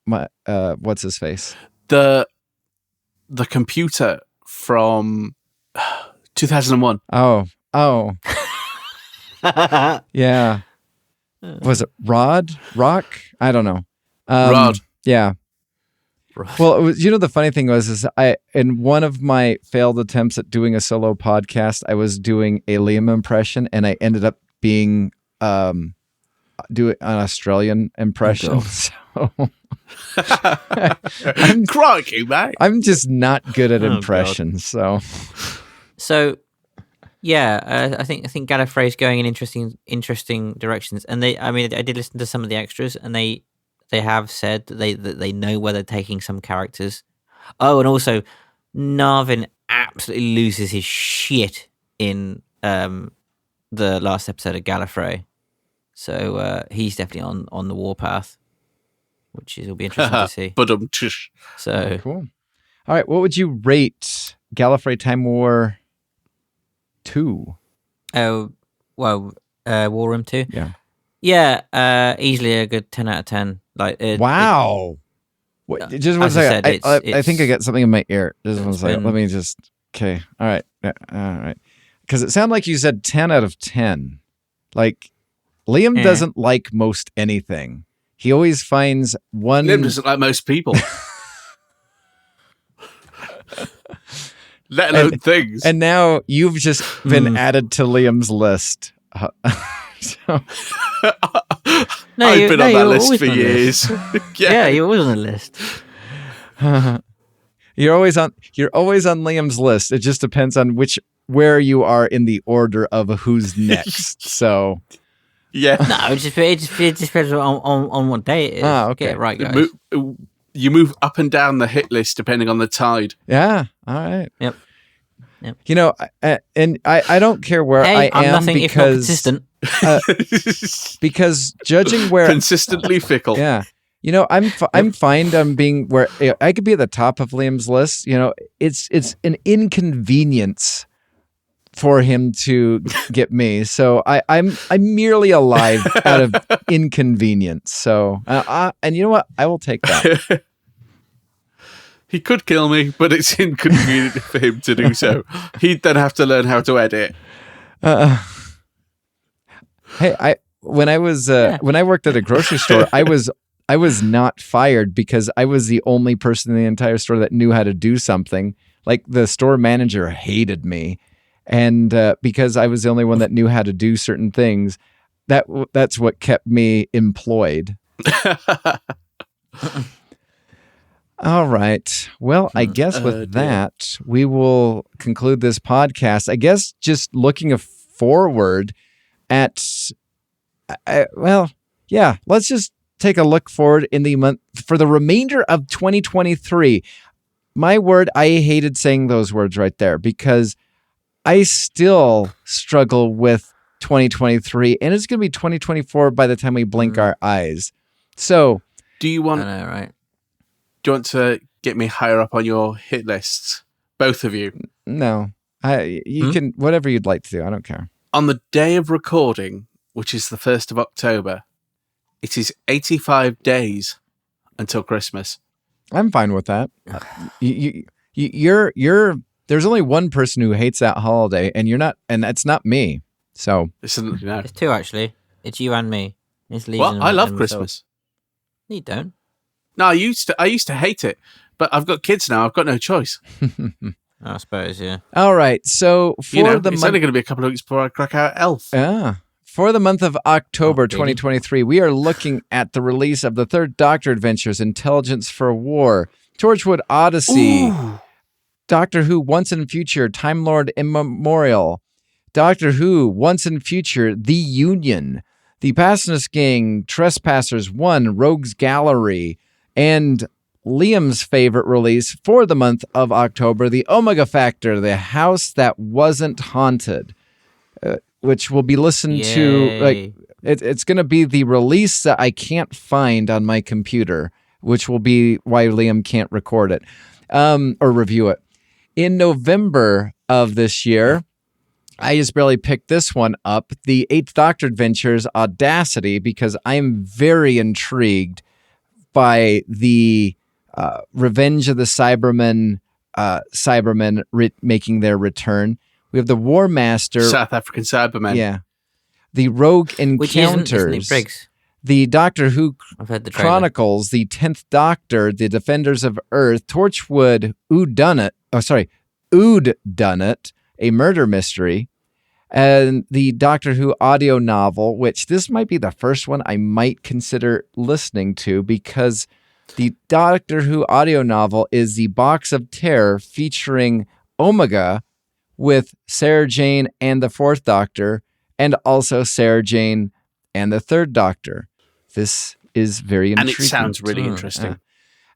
my what's his face? The computer from 2001. Oh. Yeah. Was it Rock? I don't know. Rod. Yeah. Well, it was, the funny thing was in one of my failed attempts at doing a solo podcast, I was doing a Liam impression, and I ended up being doing an Australian impression. I'm crikey, mate. I'm just not good at impressions. So, yeah, I think Gallifrey is going in interesting directions, and I did listen to some of the extras, and they have said that they know where they're taking some characters. Oh, and also, Narvin absolutely loses his shit in the last episode of Gallifrey, so he's definitely on the warpath, which will be interesting to see. So cool. All right, what would you rate Gallifrey Time War 2? Oh, well, War Room 2? Yeah. Yeah, easily a good 10 out of 10. Wow. Just one second. I think I got something in my ear. Just one second. Let me just... Okay. All right. All right. Because it sounded like you said 10 out of 10. Like, Liam doesn't like most anything. He always finds one... Liam doesn't like most people. Let alone things. And now you've just been added to Liam's list. I've been on that list for years. Yeah, you're always on the list. You're always on Liam's list. It just depends on where you are in the order of who's next. So yeah, no, it just depends on what day it is. Okay. Get it right, guys. You move up and down the hit list depending on the tide. Yeah. All right. Yep. And I don't care where I I'm am nothing because if not consistent. Because judging where consistently fickle. Yeah. I'm fine being where I could be at the top of Liam's list. It's an inconvenience for him to get me. So I'm merely alive out of inconvenience. So and you know what? I will take that. He could kill me, but it's inconvenient for him to do so. He'd then have to learn how to edit. Hey, when I worked at a grocery store, I was not fired because I was the only person in the entire store that knew how to do something. Like the store manager hated me, and because I was the only one that knew how to do certain things, that's what kept me employed. All right. Well, I guess with that, we will conclude this podcast. I guess just looking forward at, let's just take a look forward in the month for the remainder of 2023. my word, I hated saying those words right there because I still struggle with 2023, and it's going to be 2024 by the time we blink our eyes. So, Do you want to get me higher up on your hit lists? Both of you. no, you can, whatever you'd like to do. I don't care. On the day of recording, which is the 1st of October, it is 85 days until Christmas. I'm fine with that. You're. There's only one person who hates that holiday, and you're not, and that's not me. So Listen, no. It's two, actually. It's you and me. It's Legion Well, I love and Christmas. myself. You don't. No, I used to hate it, but I've got kids now. I've got no choice. I suppose, yeah. all right. So for It's only going to be a couple of weeks before I crack out Elf. For the month of October Oh, baby. 2023, we are looking at the release of the Third Doctor Adventures, Intelligence for War, Torchwood Odyssey, Ooh. Doctor Who Once and Future, Time Lord Immemorial, Doctor Who Once and Future, The Union, The Passinus Gang, Trespassers 1, Rogues Gallery, and Liam's favorite release for the month of October, The Omega Factor, The House That Wasn't Haunted, which will be listened to. Like it's going to be the release that I can't find on my computer, which will be why Liam can't record it or review it. In November of this year, I just barely picked this one up, the Eighth Doctor Adventures Audacity, because I'm very intrigued by the Revenge of the Cybermen making their return. We have the War Master, South African Cybermen. yeah, the Rogue Which Encounters, isn't it, Briggs? the Doctor Who I've heard the trailer. Chronicles, the 10th Doctor, the Defenders of Earth, Torchwood, Whodunit, a murder mystery, and the Doctor Who audio novel, which this might be the first one I might consider listening to because the Doctor Who audio novel is the Box of Terror featuring Omega with Sarah Jane and the Fourth Doctor, and also Sarah Jane and the Third Doctor. This is very And intriguing. it sounds really interesting.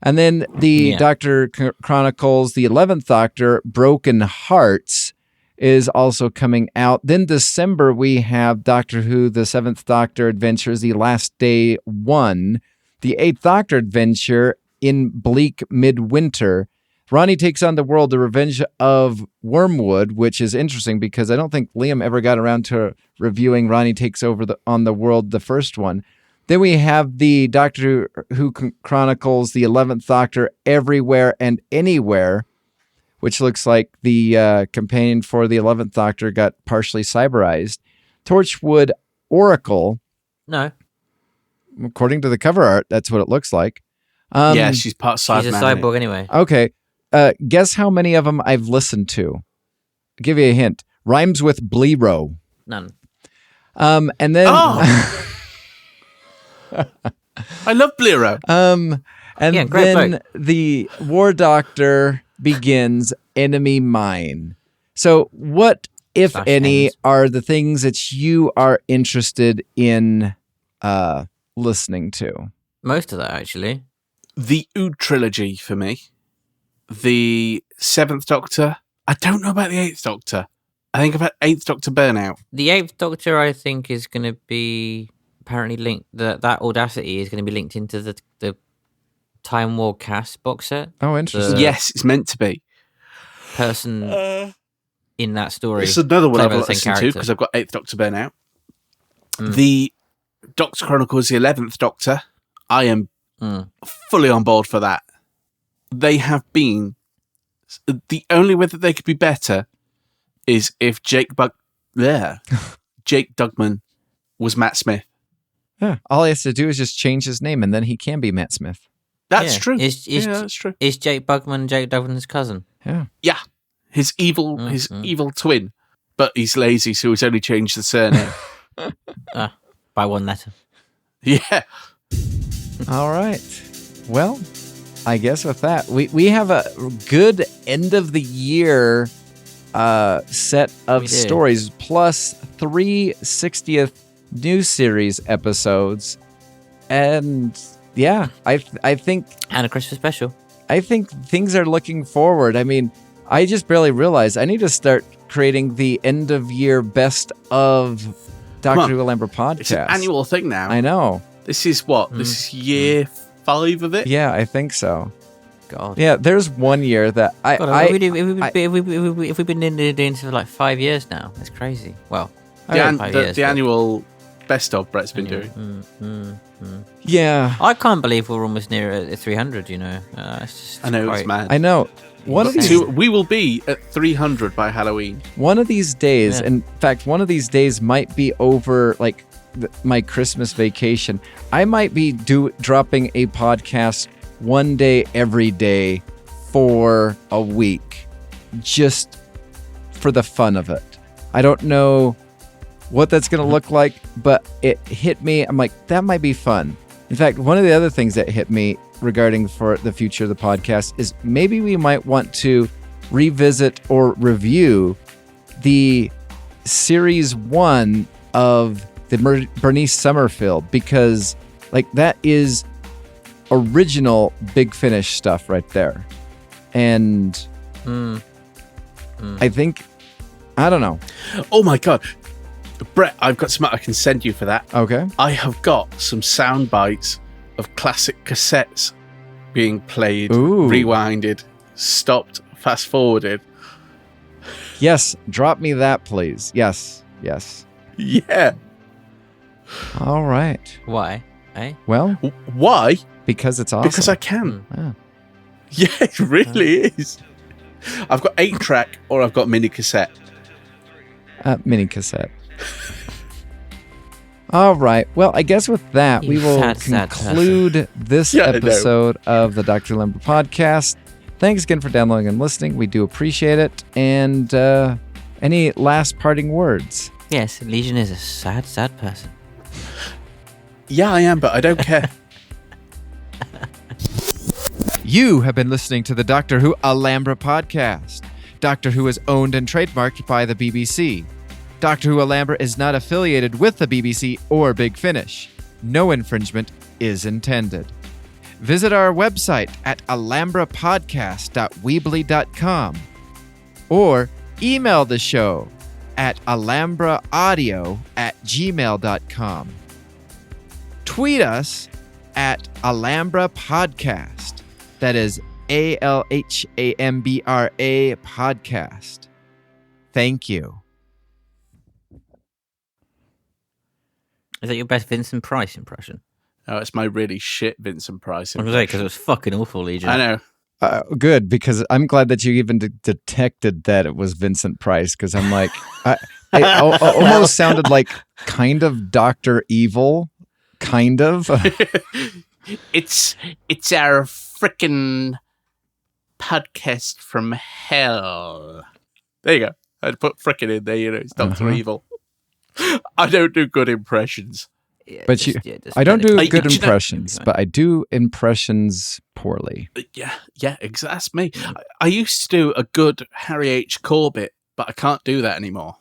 And then the Doctor Chronicles, the 11th Doctor, Broken Hearts, is also coming out. Then December, we have Doctor Who, the 7th Doctor Adventures, The Last Day 1, the 8th Doctor Adventure in Bleak Midwinter. Ronnie Takes on the World, The Revenge of Wormwood, which is interesting because I don't think Liam ever got around to reviewing Ronnie Takes on the World, the first one. Then we have the Doctor Who Chronicles, the 11th Doctor, Everywhere and Anywhere, which looks like the companion for the 11th Doctor got partially cyberized. Torchwood Oracle, No. according to the cover art, that's what it looks like. Yeah, she's part Cyberman. She's a cyborg anyway. Okay. Guess how many of them I've listened to? I'll give you a hint. Rhymes with Blero. None. And then... Oh! I love Blero. and Yeah, great then bloke. the War Doctor begins Enemy Mine. So what, if Slash any, ends. are the things that you are interested in listening to? Most of that, actually. The Ood trilogy for me. The 7th Doctor. I don't know about the 8th Doctor. I think about 8th Doctor Burnout. The 8th Doctor, I think, is going to be apparently linked. That Audacity is going to be linked into the Time War cast box set. Oh, interesting. Yes, it's meant to be. Person in that story. It's another one played I've by the same listened to character. because I've got 8th Doctor Burnout. The Doctor Chronicles, the 11th Doctor. I am fully on board for that. They have been... The only way that they could be better is if Jake Dugman was Matt Smith. Yeah. All he has to do is just change his name, and then he can be Matt Smith. That's Yeah. true. Is That's true. Is Jake Bugman Jake Duggan's cousin? Yeah. Yeah, his evil twin, but he's lazy, so he's only changed the surname. By one letter. Yeah, All right. Well, I guess with that, we have a good end of the year set of We do. stories, plus 3 60th new series episodes. And yeah, I think And a Christmas special. I think things are looking forward. I mean, I just barely realized I need to start creating the end of year best of Doctor Who Alhambra podcast. It's an annual thing now. I know. This is what? This is year 5 of it? Yeah, I think so. God. Yeah, there's one year that if we've been doing this for like 5 years now, it's crazy. Well, the annual best of Brett's been doing. Yeah, I can't believe we're almost near 300. You know, it's just I know, it's mad. I know. We will be at 300 by Halloween. One of these days, in fact, one of these days might be over like my Christmas vacation. I might be dropping a podcast one day every day for a week, just for the fun of it. I don't know what that's going to look like, but it hit me. I'm like, that might be fun. In fact, one of the other things that hit me regarding for the future of the podcast is maybe we might want to revisit or review the series 1 of the Bernice Summerfield, because like that is original Big Finish stuff right there. And I think, I don't know. Oh my God. Brett, I've got something I can send you for that. Okay. I have got some sound bites of classic cassettes being played, rewinded, stopped, fast forwarded. Yes, drop me that, please. Yes. Yeah. All right. Why? Eh? Well, why? because it's awesome. Because I can. Yeah. Yeah, it really is. I've got 8-track or I've got mini cassette. Mini cassette. All right. Well, I guess with that, we will conclude this episode of the Dr. Alhambra podcast. Thanks again for downloading and listening. We do appreciate it. And any last parting words? Yes, Legion is a sad, sad person. Yeah, I am, but I don't care. You have been listening to the Doctor Who Alhambra podcast. Doctor Who is owned and trademarked by the BBC. Doctor Who Alhambra is not affiliated with the BBC or Big Finish. No infringement is intended. Visit our website at alhambrapodcast.weebly.com or email the show at alhambraaudio@gmail.com. Tweet us at Alhambra Podcast. That is ALHAMBRA podcast. Thank you. Is that your best Vincent Price impression? Oh, it's my really shit Vincent Price I was because it was fucking awful, Legion. I know. Good, because I'm glad that you even detected that it was Vincent Price, because I'm like, it almost sounded like kind of Dr. Evil, kind of. It's our frickin' podcast from hell. There you go. I'd put frickin' in there, you know, it's Dr. Evil. I don't do good impressions. Yeah, but I don't do good impressions, but I do impressions poorly. Yeah, that's me. I used to do a good Harry H. Corbett, but I can't do that anymore.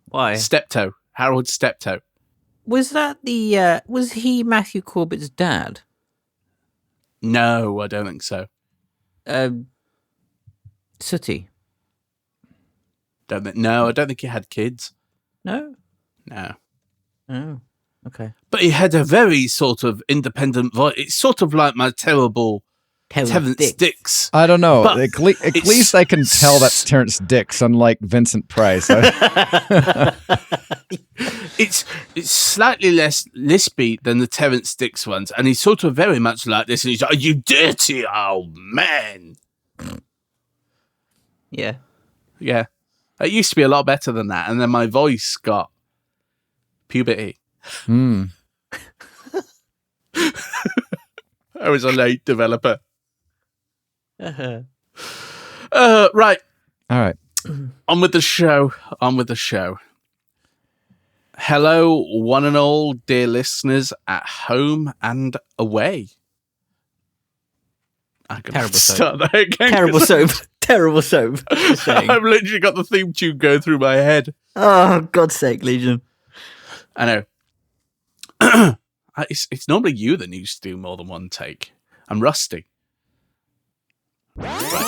Why? Steptoe. Harold Steptoe. Was that was he Matthew Corbett's dad? No, I don't think so. Sooty. No, I don't think he had kids. No? No. Oh, okay. But he had a very sort of independent voice. It's sort of like my terrible Terrence Dicks. I don't know. But at least I can tell that's Terrence Dicks, unlike Vincent Price. It's slightly less lispy than the Terrence Dicks ones, and he's sort of very much like this. And he's like, "You dirty old man." Yeah. Yeah. It used to be a lot better than that, and then my voice got puberty. I was a late developer. Right. All right. On with the show. Hello, one and all, dear listeners at home and away. Terrible start that again. Terrible soap. I've literally got the theme tune going through my head. Oh, God's sake, Legion. I know. It's normally you that needs to do more than one take. I'm rusty. Right.